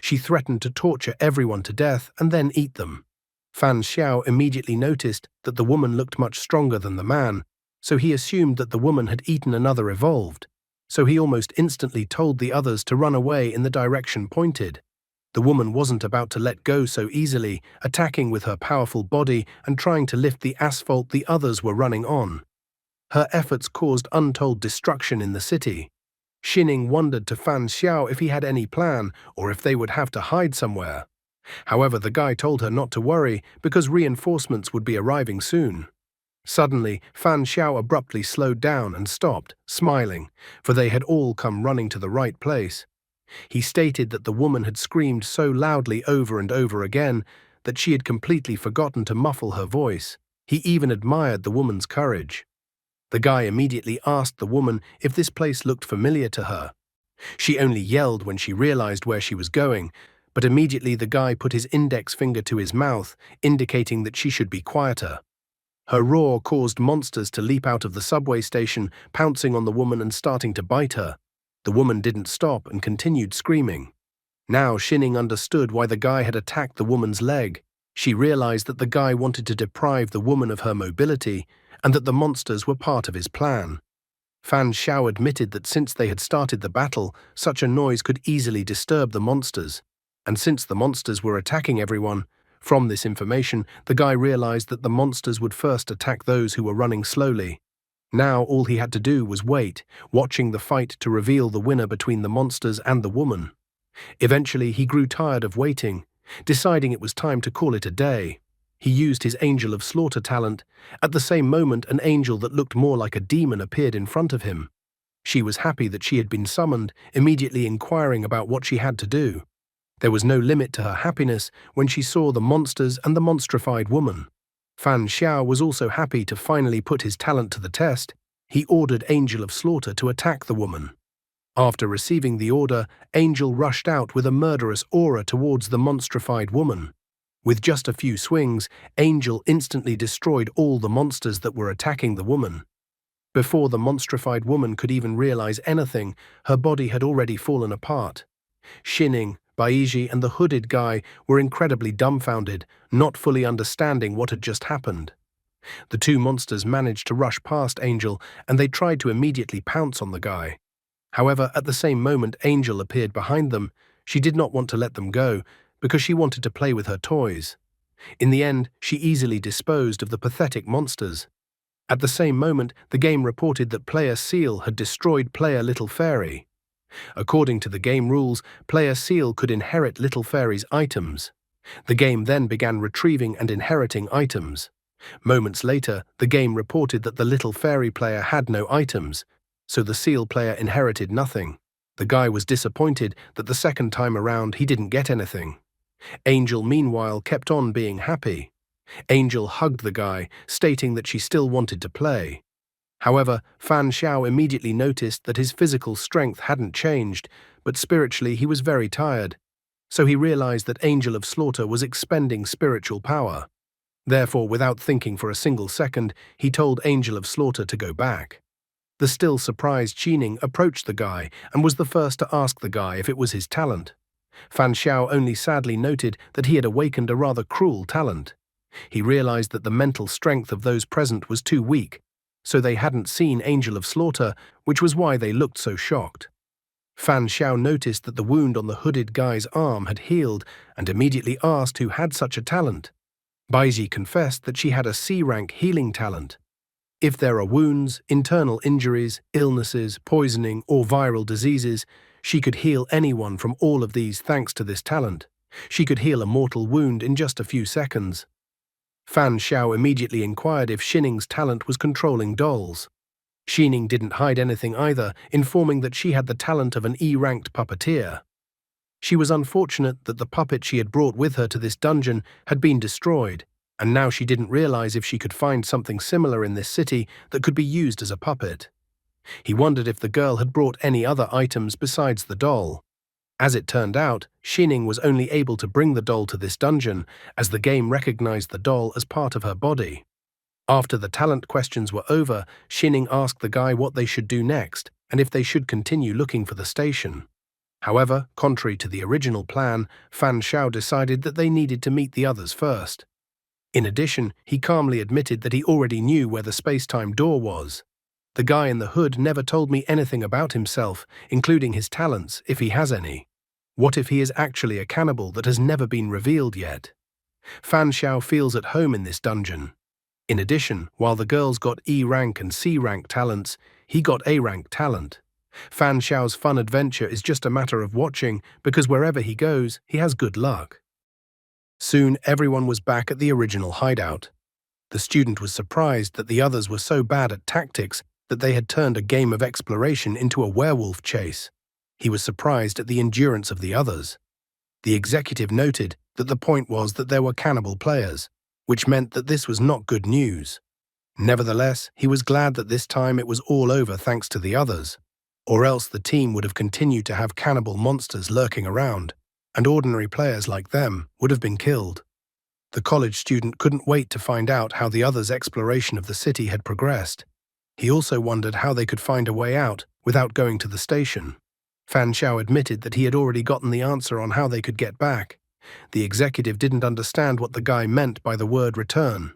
She threatened to torture everyone to death and then eat them. Fan Xiao immediately noticed that the woman looked much stronger than the man, so he assumed that the woman had eaten another evolved. So he almost instantly told the others to run away in the direction pointed. The woman wasn't about to let go so easily, attacking with her powerful body and trying to lift the asphalt the others were running on. Her efforts caused untold destruction in the city. Xining wondered to Fan Xiao if he had any plan or if they would have to hide somewhere. However, the guy told her not to worry because reinforcements would be arriving soon. Suddenly, Fan Xiao abruptly slowed down and stopped, smiling, for they had all come running to the right place. He stated that the woman had screamed so loudly over and over again that she had completely forgotten to muffle her voice. He even admired the woman's courage. The guy immediately asked the woman if this place looked familiar to her. She only yelled when she realized where she was going, but immediately the guy put his index finger to his mouth, indicating that she should be quieter. Her roar caused monsters to leap out of the subway station, pouncing on the woman and starting to bite her. The woman didn't stop and continued screaming. Now Xining understood why the guy had attacked the woman's leg. She realized that the guy wanted to deprive the woman of her mobility and that the monsters were part of his plan. Fan Xiao admitted that since they had started the battle, such a noise could easily disturb the monsters. And since the monsters were attacking everyone, from this information, the guy realized that the monsters would first attack those who were running slowly. Now all he had to do was wait, watching the fight to reveal the winner between the monsters and the woman. Eventually, he grew tired of waiting, deciding it was time to call it a day. He used his Angel of Slaughter talent. At the same moment, an angel that looked more like a demon appeared in front of him. She was happy that she had been summoned, immediately inquiring about what she had to do. There was no limit to her happiness when she saw the monsters and the monstrified woman. Fan Xiao was also happy to finally put his talent to the test. He ordered Angel of Slaughter to attack the woman. After receiving the order, Angel rushed out with a murderous aura towards the monstrified woman. With just a few swings, Angel instantly destroyed all the monsters that were attacking the woman. Before the monstrified woman could even realize anything, her body had already fallen apart. Xining, Baiji, and the hooded guy were incredibly dumbfounded, not fully understanding what had just happened. The two monsters managed to rush past Angel, and they tried to immediately pounce on the guy. However, at the same moment Angel appeared behind them. She did not want to let them go, because she wanted to play with her toys. In the end, she easily disposed of the pathetic monsters. At the same moment, the game reported that player Seal had destroyed player Little Fairy. According to the game rules, player Seal could inherit Little Fairy's items. The game then began retrieving and inheriting items. Moments later, the game reported that the Little Fairy player had no items, so the Seal player inherited nothing. The guy was disappointed that the second time around he didn't get anything. Angel, meanwhile, kept on being happy. Angel hugged the guy, stating that she still wanted to play. However, Fan Xiao immediately noticed that his physical strength hadn't changed, but spiritually he was very tired. So he realized that Angel of Slaughter was expending spiritual power. Therefore, without thinking for a single second, he told Angel of Slaughter to go back. The still surprised Xining approached the guy and was the first to ask the guy if it was his talent. Fan Xiao only sadly noted that he had awakened a rather cruel talent. He realized that the mental strength of those present was too weak, so they hadn't seen Angel of Slaughter, which was why they looked so shocked. Fan Xiao noticed that the wound on the hooded guy's arm had healed and immediately asked who had such a talent. Baiji confessed that she had a C-rank healing talent. If there are wounds, internal injuries, illnesses, poisoning, or viral diseases, she could heal anyone from all of these thanks to this talent. She could heal a mortal wound in just a few seconds. Fan Xiao immediately inquired if Xining's talent was controlling dolls. Xining didn't hide anything either, informing that she had the talent of an E-ranked puppeteer. She was unfortunate that the puppet she had brought with her to this dungeon had been destroyed, and now she didn't realize if she could find something similar in this city that could be used as a puppet. He wondered if the girl had brought any other items besides the doll. As it turned out, Xining was only able to bring the doll to this dungeon as the game recognized the doll as part of her body. After the talent questions were over, Xining asked the guy what they should do next and if they should continue looking for the station. However, contrary to the original plan, Fan Xiao decided that they needed to meet the others first. In addition, he calmly admitted that he already knew where the space-time door was. The guy in the hood never told me anything about himself, including his talents, if he has any. What if he is actually a cannibal that has never been revealed yet? Fan Xiao feels at home in this dungeon. In addition, while the girls got E-rank and C-rank talents, he got A-rank talent. Fan Xiao's fun adventure is just a matter of watching because wherever he goes, he has good luck. Soon, everyone was back at the original hideout. The student was surprised that the others were so bad at tactics that they had turned a game of exploration into a werewolf chase. He was surprised at the endurance of the others. The executive noted that the point was that there were cannibal players, which meant that this was not good news. Nevertheless, he was glad that this time it was all over thanks to the others, or else the team would have continued to have cannibal monsters lurking around, and ordinary players like them would have been killed. The college student couldn't wait to find out how the others' exploration of the city had progressed. He also wondered how they could find a way out without going to the station. Fan Xiao admitted that he had already gotten the answer on how they could get back. The executive didn't understand what the guy meant by the word return.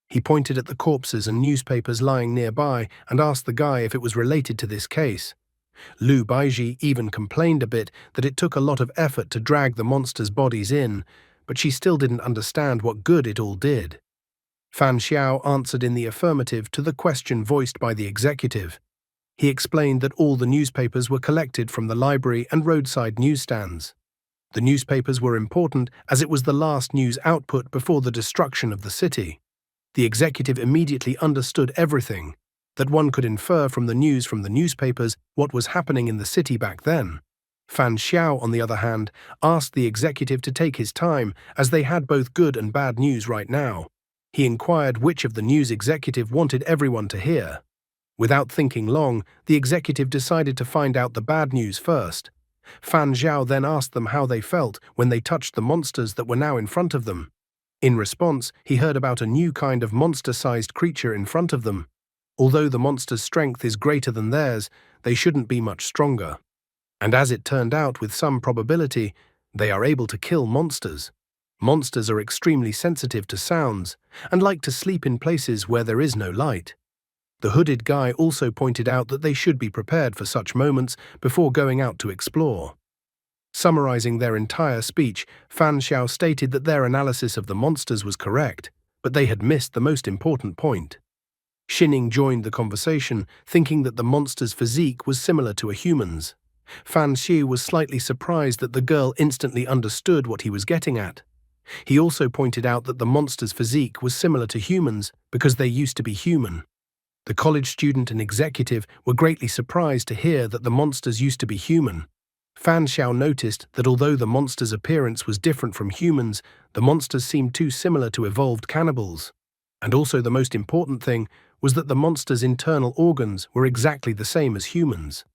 He pointed at the corpses and newspapers lying nearby and asked the guy if it was related to this case. Lu Baiji even complained a bit that it took a lot of effort to drag the monsters' bodies in, but she still didn't understand what good it all did. Fan Xiao answered in the affirmative to the question voiced by the executive. He explained that all the newspapers were collected from the library and roadside newsstands. The newspapers were important as it was the last news output before the destruction of the city. The executive immediately understood everything, that one could infer from the newspapers what was happening in the city back then. Fan Xiao, on the other hand, asked the executive to take his time as they had both good and bad news right now. He inquired which of the news executive wanted everyone to hear. Without thinking long, the executive decided to find out the bad news first. Fan Xiao then asked them how they felt when they touched the monsters that were now in front of them. In response, he heard about a new kind of monster-sized creature in front of them. Although the monster's strength is greater than theirs, they shouldn't be much stronger. And as it turned out, with some probability, they are able to kill monsters. Monsters are extremely sensitive to sounds and like to sleep in places where there is no light. The hooded guy also pointed out that they should be prepared for such moments before going out to explore. Summarizing their entire speech, Fan Xiao stated that their analysis of the monsters was correct, but they had missed the most important point. Xining joined the conversation, thinking that the monster's physique was similar to a human's. Fan Xiu was slightly surprised that the girl instantly understood what he was getting at. He also pointed out that the monster's physique was similar to humans because they used to be human. The college student and executive were greatly surprised to hear that the monsters used to be human. Fan Xiao noticed that although the monster's appearance was different from humans, the monsters seemed too similar to evolved cannibals. And also the most important thing was that the monster's internal organs were exactly the same as humans.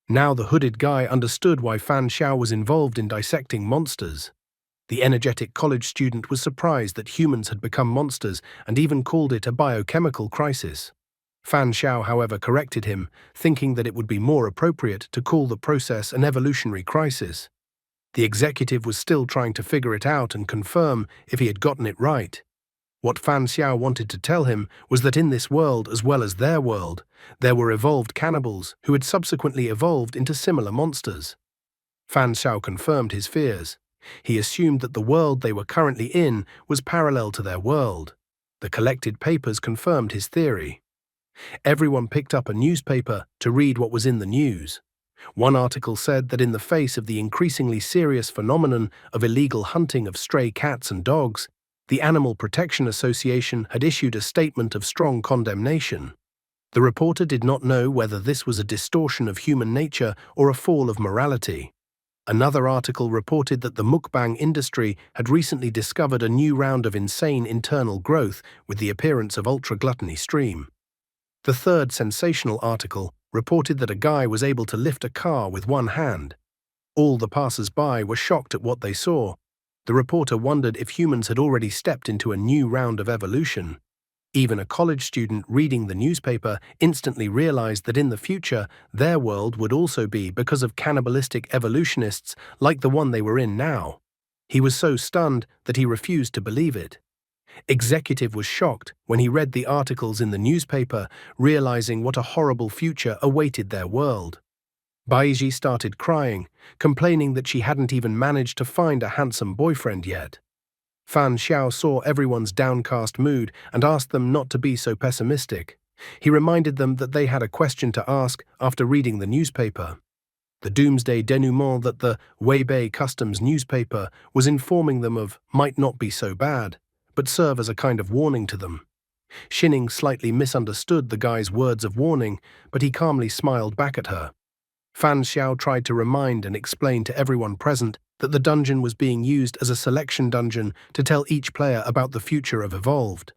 Now the hooded guy understood why Fan Xiao was involved in dissecting monsters. The energetic college student was surprised that humans had become monsters and even called it a biochemical crisis. Fan Xiao, however, corrected him, thinking that it would be more appropriate to call the process an evolutionary crisis. The executive was still trying to figure it out and confirm if he had gotten it right. What Fan Xiao wanted to tell him was that in this world, as well as their world, there were evolved cannibals who had subsequently evolved into similar monsters. Fan Xiao confirmed his fears. He assumed that the world they were currently in was parallel to their world. The collected papers confirmed his theory. Everyone picked up a newspaper to read what was in the news. One article said that in the face of the increasingly serious phenomenon of illegal hunting of stray cats and dogs, the Animal Protection Association had issued a statement of strong condemnation. The reporter did not know whether this was a distortion of human nature or a fall of morality. Another article reported that the mukbang industry had recently discovered a new round of insane internal growth with the appearance of ultra-gluttony stream. The third sensational article reported that a guy was able to lift a car with one hand. All the passers-by were shocked at what they saw. The reporter wondered if humans had already stepped into a new round of evolution. Even a college student reading the newspaper instantly realized that in the future, their world would also be because of cannibalistic evolutionists like the one they were in now. He was so stunned that he refused to believe it. Executive was shocked when he read the articles in the newspaper, realizing what a horrible future awaited their world. Baiji started crying, complaining that she hadn't even managed to find a handsome boyfriend yet. Fan Xiao saw everyone's downcast mood and asked them not to be so pessimistic. He reminded them that they had a question to ask after reading the newspaper. The doomsday denouement that the Weibei Customs newspaper was informing them of might not be so bad, but serve as a kind of warning to them. Xining slightly misunderstood the guy's words of warning, but he calmly smiled back at her. Fan Xiao tried to remind and explain to everyone present that the dungeon was being used as a selection dungeon to tell each player about the future of Evolved.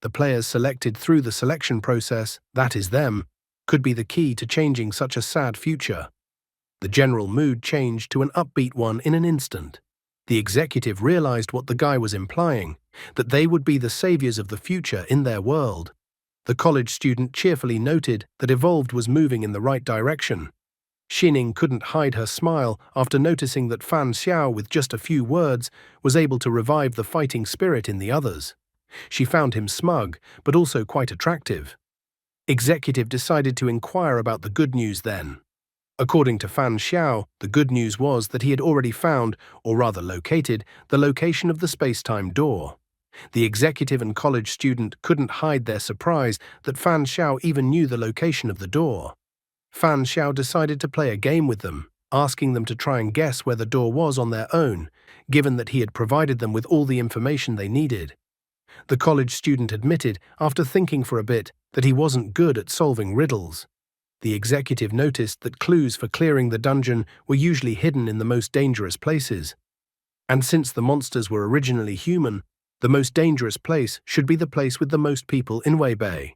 The players selected through the selection process, that is them, could be the key to changing such a sad future. The general mood changed to an upbeat one in an instant. The executive realized what the guy was implying, that they would be the saviors of the future in their world. The college student cheerfully noted that Evolved was moving in the right direction. Xining couldn't hide her smile after noticing that Fan Xiao, with just a few words, was able to revive the fighting spirit in the others. She found him smug, but also quite attractive. Executive decided to inquire about the good news then. According to Fan Xiao, the good news was that he had already found, or rather located, the location of the space-time door. The executive and college student couldn't hide their surprise that Fan Xiao even knew the location of the door. Fan Xiao decided to play a game with them, asking them to try and guess where the door was on their own, given that he had provided them with all the information they needed. The college student admitted, after thinking for a bit, that he wasn't good at solving riddles. The executive noticed that clues for clearing the dungeon were usually hidden in the most dangerous places. And since the monsters were originally human, the most dangerous place should be the place with the most people in Weibei.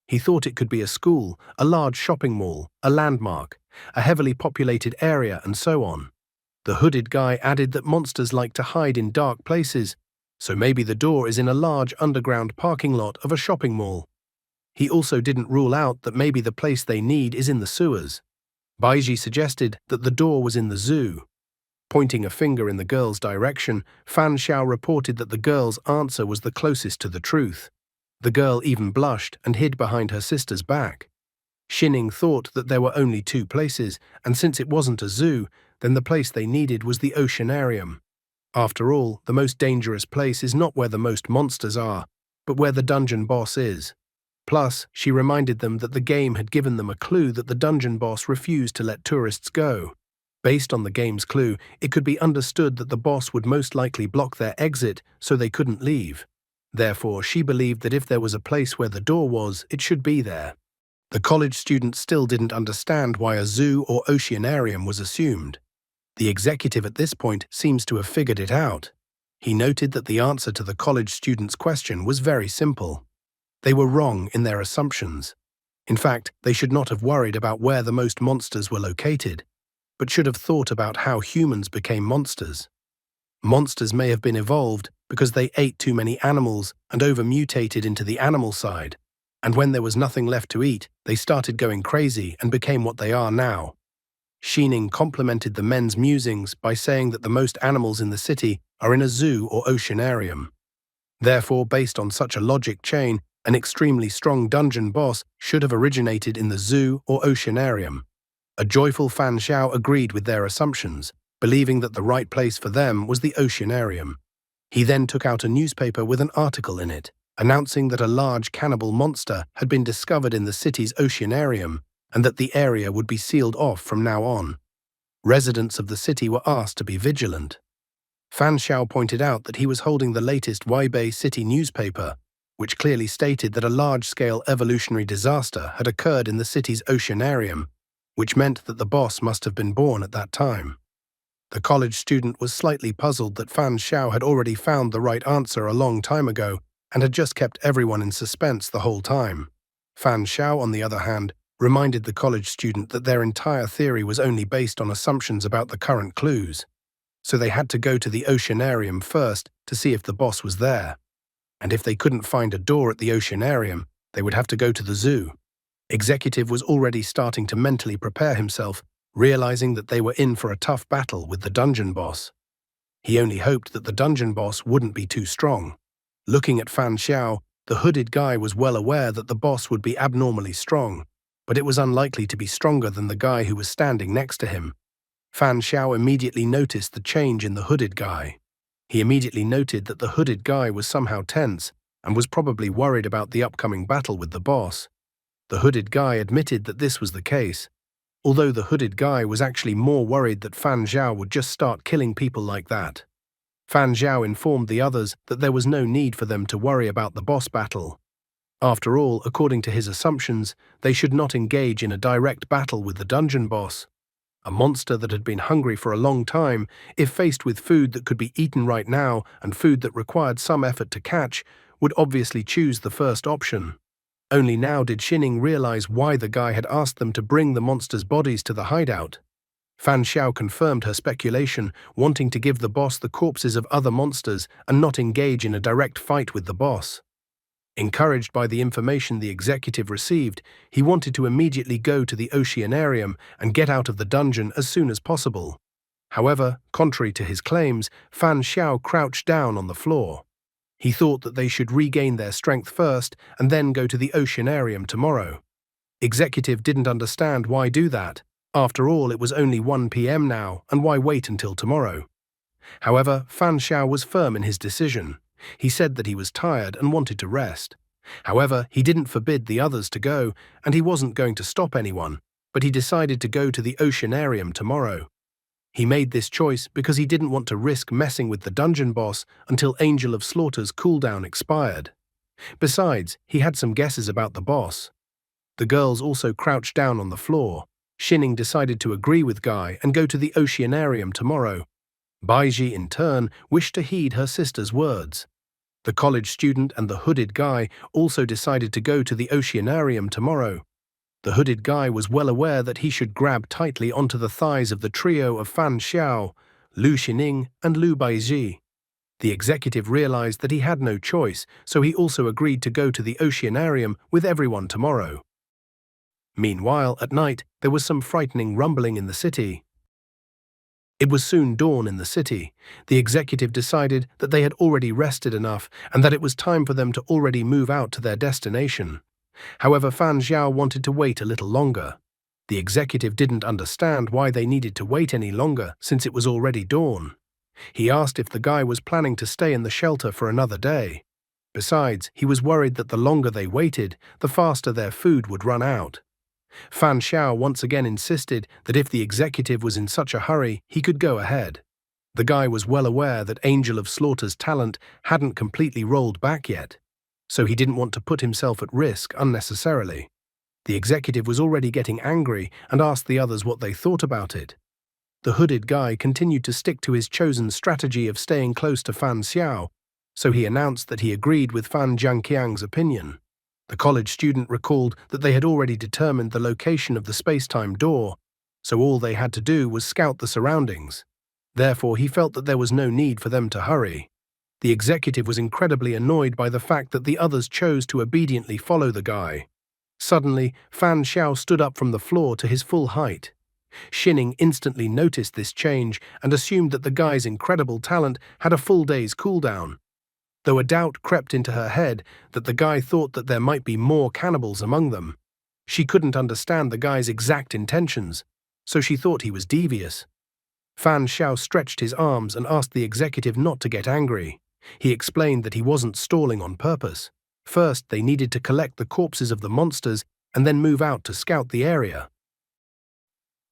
He thought it could be a school, a large shopping mall, a landmark, a heavily populated area, and so on. The hooded guy added that monsters like to hide in dark places, so maybe the door is in a large underground parking lot of a shopping mall. He also didn't rule out that maybe the place they need is in the sewers. Baiji suggested that the door was in the zoo. Pointing a finger in the girl's direction, Fan Xiao reported that the girl's answer was the closest to the truth. The girl even blushed and hid behind her sister's back. Xining thought that there were only two places, and since it wasn't a zoo, then the place they needed was the oceanarium. After all, the most dangerous place is not where the most monsters are, but where the dungeon boss is. Plus, she reminded them that the game had given them a clue that the dungeon boss refused to let tourists go. Based on the game's clue, it could be understood that the boss would most likely block their exit so they couldn't leave. Therefore, she believed that if there was a place where the door was, it should be there. The college student still didn't understand why a zoo or oceanarium was assumed. The executive at this point seems to have figured it out. He noted that the answer to the college student's question was very simple. They were wrong in their assumptions. In fact, they should not have worried about where the most monsters were located, but should have thought about how humans became monsters. Monsters may have been evolved because they ate too many animals and over-mutated into the animal side, and when there was nothing left to eat, they started going crazy and became what they are now. Xining complimented the men's musings by saying that the most animals in the city are in a zoo or oceanarium. Therefore, based on such a logic chain, an extremely strong dungeon boss should have originated in the zoo or oceanarium. A joyful Fan Xiao agreed with their assumptions, believing that the right place for them was the oceanarium. He then took out a newspaper with an article in it, announcing that a large cannibal monster had been discovered in the city's oceanarium and that the area would be sealed off from now on. Residents of the city were asked to be vigilant. Fan Xiao pointed out that he was holding the latest Weibei city newspaper, which clearly stated that a large-scale evolutionary disaster had occurred in the city's oceanarium, which meant that the boss must have been born at that time. The college student was slightly puzzled that Fan Xiao had already found the right answer a long time ago and had just kept everyone in suspense the whole time. Fan Xiao, on the other hand, reminded the college student that their entire theory was only based on assumptions about the current clues, so they had to go to the oceanarium first to see if the boss was there. And if they couldn't find a door at the oceanarium, they would have to go to the zoo. Executive was already starting to mentally prepare himself, realizing that they were in for a tough battle with the dungeon boss. He only hoped that the dungeon boss wouldn't be too strong. Looking at Fan Xiao, the hooded guy was well aware that the boss would be abnormally strong, but it was unlikely to be stronger than the guy who was standing next to him. Fan Xiao immediately noticed the change in the hooded guy. He immediately noted that the hooded guy was somehow tense and was probably worried about the upcoming battle with the boss. The hooded guy admitted that this was the case, although the hooded guy was actually more worried that Fan Xiao would just start killing people like that. Fan Xiao informed the others that there was no need for them to worry about the boss battle. After all, according to his assumptions, they should not engage in a direct battle with the dungeon boss. A monster that had been hungry for a long time, if faced with food that could be eaten right now and food that required some effort to catch, would obviously choose the first option. Only now did Xining realize why the guy had asked them to bring the monsters' bodies to the hideout. Fan Xiao confirmed her speculation, wanting to give the boss the corpses of other monsters and not engage in a direct fight with the boss. Encouraged by the information the executive received, he wanted to immediately go to the oceanarium and get out of the dungeon as soon as possible. However, contrary to his claims, Fan Xiao crouched down on the floor. He thought that they should regain their strength first and then go to the oceanarium tomorrow. Executive didn't understand why do that. After all, it was only 1 p.m. now, and why wait until tomorrow? However, Fan Xiao was firm in his decision. He said that he was tired and wanted to rest. However, he didn't forbid the others to go, and he wasn't going to stop anyone, but he decided to go to the oceanarium tomorrow. He made this choice because he didn't want to risk messing with the dungeon boss until Angel of Slaughter's cooldown expired. Besides, he had some guesses about the boss. The girls also crouched down on the floor. Xining decided to agree with Guy and go to the oceanarium tomorrow. Baiji, in turn, wished to heed her sister's words. The college student and the hooded guy also decided to go to the oceanarium tomorrow. The hooded guy was well aware that he should grab tightly onto the thighs of the trio of Fan Xiao, Lu Xining, and Lu Baiji. The executive realized that he had no choice, so he also agreed to go to the oceanarium with everyone tomorrow. Meanwhile, at night, there was some frightening rumbling in the city. It was soon dawn in the city. The executive decided that they had already rested enough and that it was time for them to already move out to their destination. However, Fan Xiao wanted to wait a little longer. The executive didn't understand why they needed to wait any longer since it was already dawn. He asked if the guy was planning to stay in the shelter for another day. Besides, he was worried that the longer they waited, the faster their food would run out. Fan Xiao once again insisted that if the executive was in such a hurry, he could go ahead. The guy was well aware that Angel of Slaughter's talent hadn't completely rolled back yet, so he didn't want to put himself at risk unnecessarily. The executive was already getting angry and asked the others what they thought about it. The hooded guy continued to stick to his chosen strategy of staying close to Fan Xiao, so he announced that he agreed with Fan Jiangqiang's opinion. The college student recalled that they had already determined the location of the space-time door, so all they had to do was scout the surroundings. Therefore, he felt that there was no need for them to hurry. The executive was incredibly annoyed by the fact that the others chose to obediently follow the guy. Suddenly, Fan Xiao stood up from the floor to his full height. Xining instantly noticed this change and assumed that the guy's incredible talent had a full day's cooldown. Though a doubt crept into her head that the guy thought that there might be more cannibals among them. She couldn't understand the guy's exact intentions, so she thought he was devious. Fan Xiao stretched his arms and asked the executive not to get angry. He explained that he wasn't stalling on purpose. First, they needed to collect the corpses of the monsters and then move out to scout the area.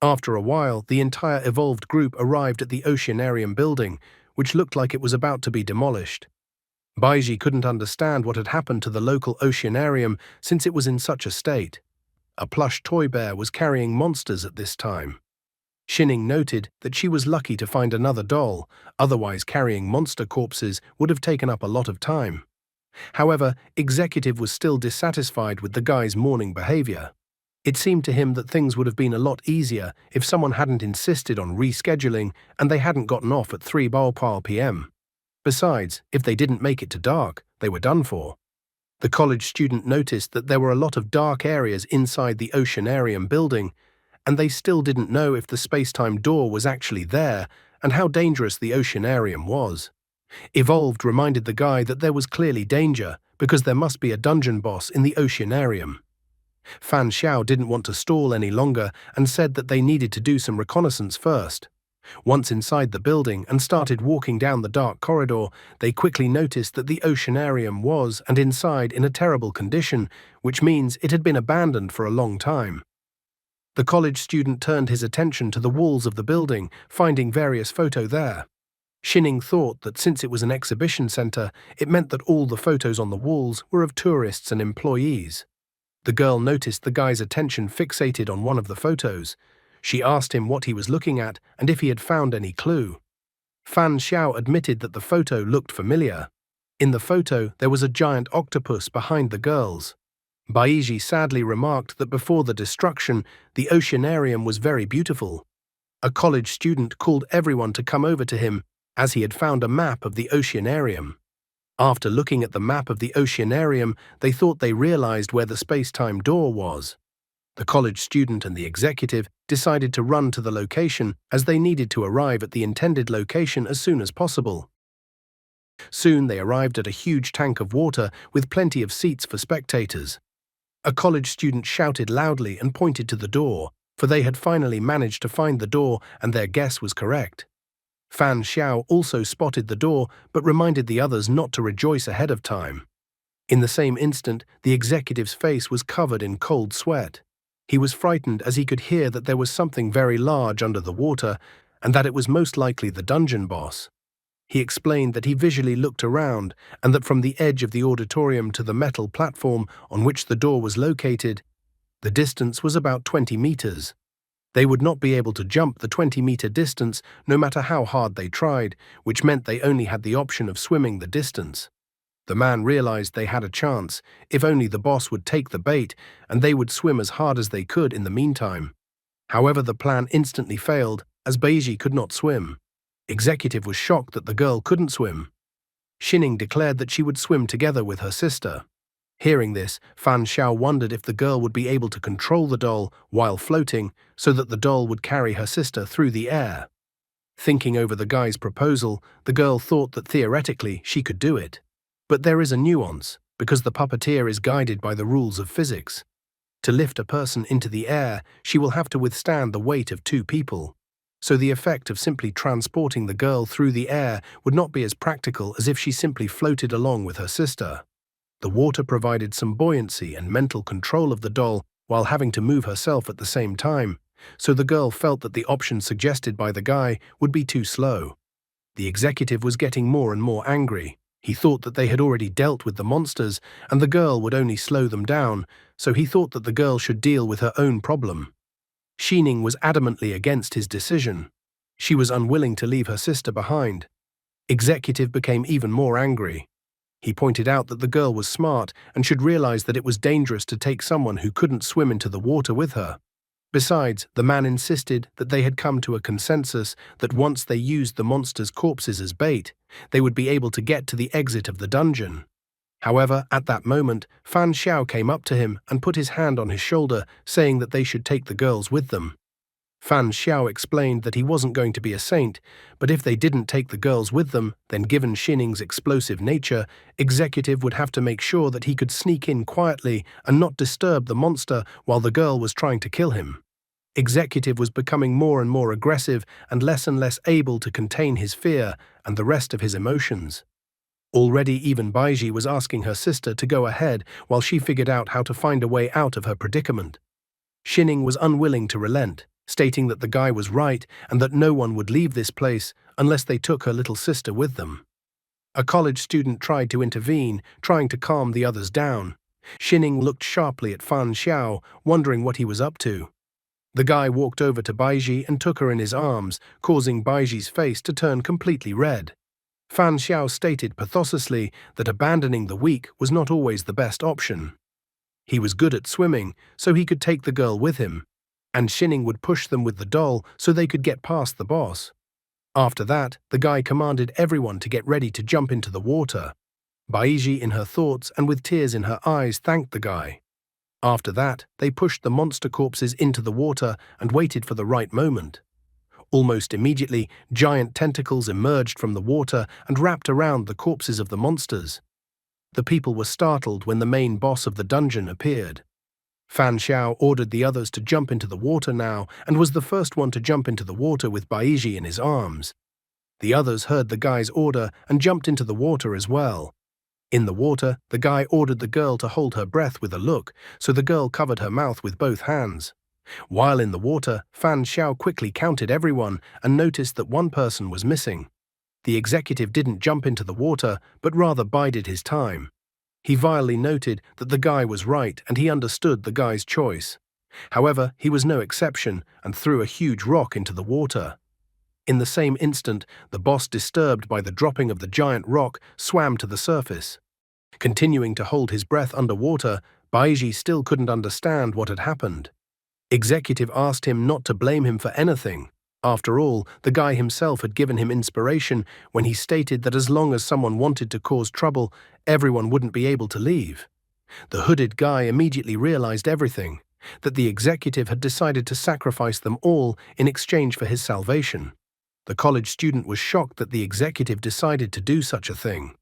After a while, the entire evolved group arrived at the oceanarium building, which looked like it was about to be demolished. Baiji couldn't understand what had happened to the local oceanarium since it was in such a state. A plush toy bear was carrying monsters at this time. Xining noted that she was lucky to find another doll, otherwise carrying monster corpses would have taken up a lot of time. However, Executive was still dissatisfied with the guy's mourning behavior. It seemed to him that things would have been a lot easier if someone hadn't insisted on rescheduling and they hadn't gotten off at 3 p.m. Besides, if they didn't make it to dark, they were done for. The college student noticed that there were a lot of dark areas inside the oceanarium building, and they still didn't know if the space-time door was actually there and how dangerous the oceanarium was. Evolved reminded the guy that there was clearly danger because there must be a dungeon boss in the oceanarium. Fan Xiao didn't want to stall any longer and said that they needed to do some reconnaissance first. Once inside the building and started walking down the dark corridor, they quickly noticed that the oceanarium was, and inside, in a terrible condition, which means it had been abandoned for a long time. The college student turned his attention to the walls of the building, finding various photos there. Shining thought that since it was an exhibition center, it meant that all the photos on the walls were of tourists and employees. The girl noticed the guy's attention fixated on one of the photos. She asked him what he was looking at and if he had found any clue. Fan Xiao admitted that the photo looked familiar. In the photo, there was a giant octopus behind the girls. Baiji sadly remarked that before the destruction, the oceanarium was very beautiful. A college student called everyone to come over to him, as he had found a map of the oceanarium. After looking at the map of the oceanarium, they thought they realized where the space-time door was. The college student and the executive decided to run to the location as they needed to arrive at the intended location as soon as possible. Soon they arrived at a huge tank of water with plenty of seats for spectators. A college student shouted loudly and pointed to the door, for they had finally managed to find the door and their guess was correct. Fan Xiao also spotted the door but reminded the others not to rejoice ahead of time. In the same instant, the executive's face was covered in cold sweat. He was frightened as he could hear that there was something very large under the water and that it was most likely the dungeon boss. He explained that he visually looked around and that from the edge of the auditorium to the metal platform on which the door was located, the distance was about 20 meters. They would not be able to jump the 20-meter distance no matter how hard they tried, which meant they only had the option of swimming the distance. The man realized they had a chance, if only the boss would take the bait, and they would swim as hard as they could in the meantime. However, the plan instantly failed, as Baiji could not swim. Executive was shocked that the girl couldn't swim. Shining declared that she would swim together with her sister. Hearing this, Fan Xiao wondered if the girl would be able to control the doll while floating so that the doll would carry her sister through the air. Thinking over the guy's proposal, the girl thought that theoretically she could do it. But there is a nuance, because the puppeteer is guided by the rules of physics. To lift a person into the air, she will have to withstand the weight of 2 people. So the effect of simply transporting the girl through the air would not be as practical as if she simply floated along with her sister. The water provided some buoyancy and mental control of the doll while having to move herself at the same time, so the girl felt that the option suggested by the guy would be too slow. The executive was getting more and more angry. He thought that they had already dealt with the monsters and the girl would only slow them down, so he thought that the girl should deal with her own problem. Shining was adamantly against his decision. She was unwilling to leave her sister behind. Executive became even more angry. He pointed out that the girl was smart and should realize that it was dangerous to take someone who couldn't swim into the water with her. Besides, the man insisted that they had come to a consensus that once they used the monsters' corpses as bait, they would be able to get to the exit of the dungeon. However, at that moment, Fan Xiao came up to him and put his hand on his shoulder, saying that they should take the girls with them. Fan Xiao explained that he wasn't going to be a saint, but if they didn't take the girls with them, then given Shining's explosive nature, Executive would have to make sure that he could sneak in quietly and not disturb the monster while the girl was trying to kill him. Executive was becoming more and more aggressive and less able to contain his fear and the rest of his emotions. Already even Baiji was asking her sister to go ahead while she figured out how to find a way out of her predicament. Shining was unwilling to relent, stating that the guy was right and that no one would leave this place unless they took her little sister with them. A college student tried to intervene, trying to calm the others down. Shining looked sharply at Fan Xiao, wondering what he was up to. The guy walked over to Baiji and took her in his arms, causing Baiji's face to turn completely red. Fan Xiao stated pathosely that abandoning the weak was not always the best option. He was good at swimming, so he could take the girl with him, and Shining would push them with the doll so they could get past the boss. After that, the guy commanded everyone to get ready to jump into the water. Baiji, in her thoughts and with tears in her eyes, thanked the guy. After that, they pushed the monster corpses into the water and waited for the right moment. Almost immediately, giant tentacles emerged from the water and wrapped around the corpses of the monsters. The people were startled when the main boss of the dungeon appeared. Fan Xiao ordered the others to jump into the water now and was the first one to jump into the water with Baiji in his arms. The others heard the guy's order and jumped into the water as well. In the water, the guy ordered the girl to hold her breath with a look, so the girl covered her mouth with both hands. While in the water, Fan Xiao quickly counted everyone and noticed that one person was missing. The executive didn't jump into the water, but rather bided his time. He vilely noted that the guy was right and he understood the guy's choice. However, he was no exception and threw a huge rock into the water. In the same instant, the boss, disturbed by the dropping of the giant rock, swam to the surface. Continuing to hold his breath underwater, Baiji still couldn't understand what had happened. Executive asked him not to blame him for anything. After all, the guy himself had given him inspiration when he stated that as long as someone wanted to cause trouble, everyone wouldn't be able to leave. The hooded guy immediately realized everything, that the executive had decided to sacrifice them all in exchange for his salvation. The college student was shocked that the executive decided to do such a thing.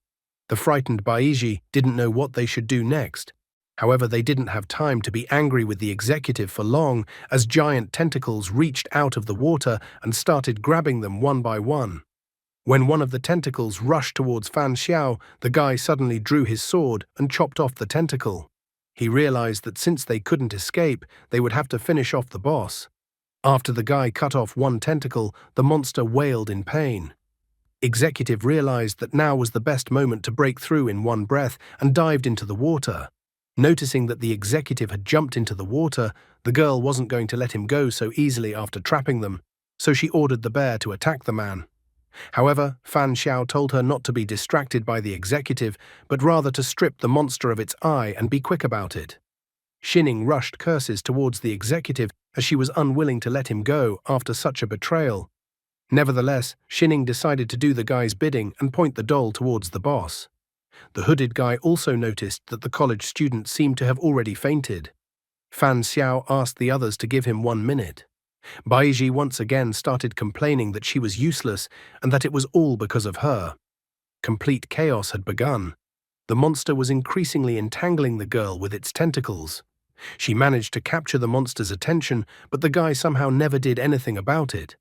The frightened Baiji didn't know what they should do next. However, they didn't have time to be angry with the executive for long, as giant tentacles reached out of the water and started grabbing them one by one. When one of the tentacles rushed towards Fan Xiao, the guy suddenly drew his sword and chopped off the tentacle. He realized that since they couldn't escape, they would have to finish off the boss. After the guy cut off one tentacle, the monster wailed in pain. Executive realized that now was the best moment to break through in one breath and dived into the water. Noticing that the executive had jumped into the water, the girl wasn't going to let him go so easily after trapping them, so she ordered the bear to attack the man. However, Fan Xiao told her not to be distracted by the executive, but rather to strip the monster of its eye and be quick about it. Shining rushed curses towards the executive as she was unwilling to let him go after such a betrayal. Nevertheless, Shining decided to do the guy's bidding and point the doll towards the boss. The hooded guy also noticed that the college student seemed to have already fainted. Fan Xiao asked the others to give him 1 minute. Baiji once again started complaining that she was useless and that it was all because of her. Complete chaos had begun. The monster was increasingly entangling the girl with its tentacles. She managed to capture the monster's attention, but the guy somehow never did anything about it.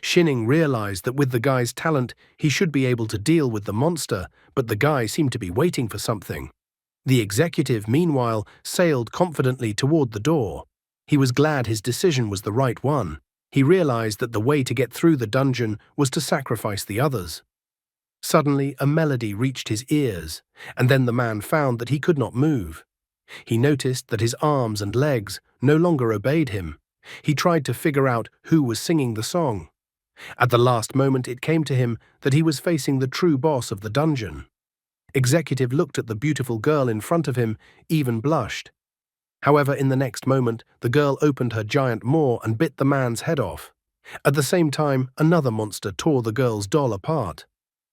Shining realized that with the guy's talent, he should be able to deal with the monster, but the guy seemed to be waiting for something. The executive, meanwhile, sailed confidently toward the door. He was glad his decision was the right one. He realized that the way to get through the dungeon was to sacrifice the others. Suddenly, a melody reached his ears, and then the man found that he could not move. He noticed that his arms and legs no longer obeyed him. He tried to figure out who was singing the song. At the last moment, it came to him that he was facing the true boss of the dungeon. Executive looked at the beautiful girl in front of him, even blushed. However, in the next moment, the girl opened her giant maw and bit the man's head off. At the same time, another monster tore the girl's doll apart.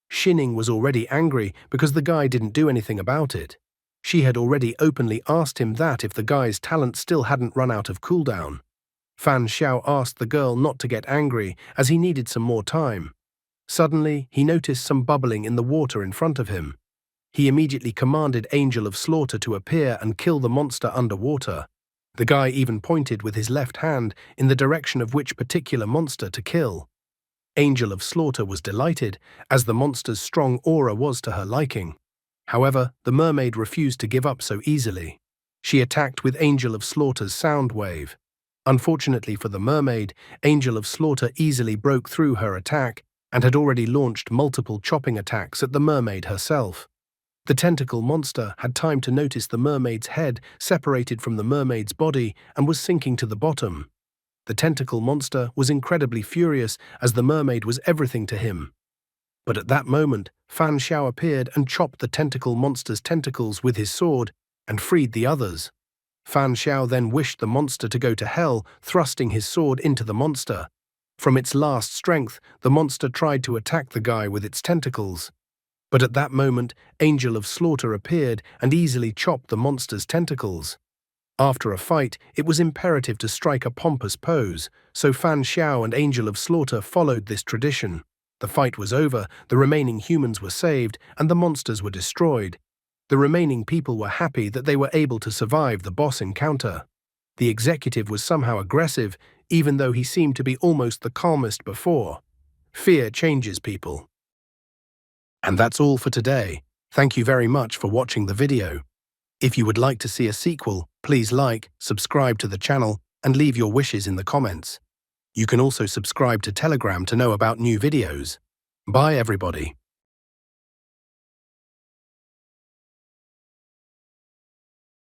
Shining was already angry because the guy didn't do anything about it. She had already openly asked him that if the guy's talent still hadn't run out of cooldown. Fan Xiao asked the girl not to get angry as he needed some more time. Suddenly, he noticed some bubbling in the water in front of him. He immediately commanded Angel of Slaughter to appear and kill the monster underwater. The guy even pointed with his left hand in the direction of which particular monster to kill. Angel of Slaughter was delighted, as the monster's strong aura was to her liking. However, the mermaid refused to give up so easily. She attacked with Angel of Slaughter's sound wave. Unfortunately for the mermaid, Angel of Slaughter easily broke through her attack and had already launched multiple chopping attacks at the mermaid herself. The tentacle monster had time to notice the mermaid's head separated from the mermaid's body and was sinking to the bottom. The tentacle monster was incredibly furious as the mermaid was everything to him. But at that moment, Fan Xiao appeared and chopped the tentacle monster's tentacles with his sword and freed the others. Fan Xiao then wished the monster to go to hell, thrusting his sword into the monster. From its last strength, the monster tried to attack the guy with its tentacles. But at that moment, Angel of Slaughter appeared and easily chopped the monster's tentacles. After a fight, it was imperative to strike a pompous pose, so Fan Xiao and Angel of Slaughter followed this tradition. The fight was over, the remaining humans were saved, and the monsters were destroyed. The remaining people were happy that they were able to survive the boss encounter. The executive was somehow aggressive, even though he seemed to be almost the calmest before. Fear changes people. And that's all for today. Thank you very much for watching the video. If you would like to see a sequel, please like, subscribe to the channel, and leave your wishes in the comments. You can also subscribe to Telegram to know about new videos. Bye everybody.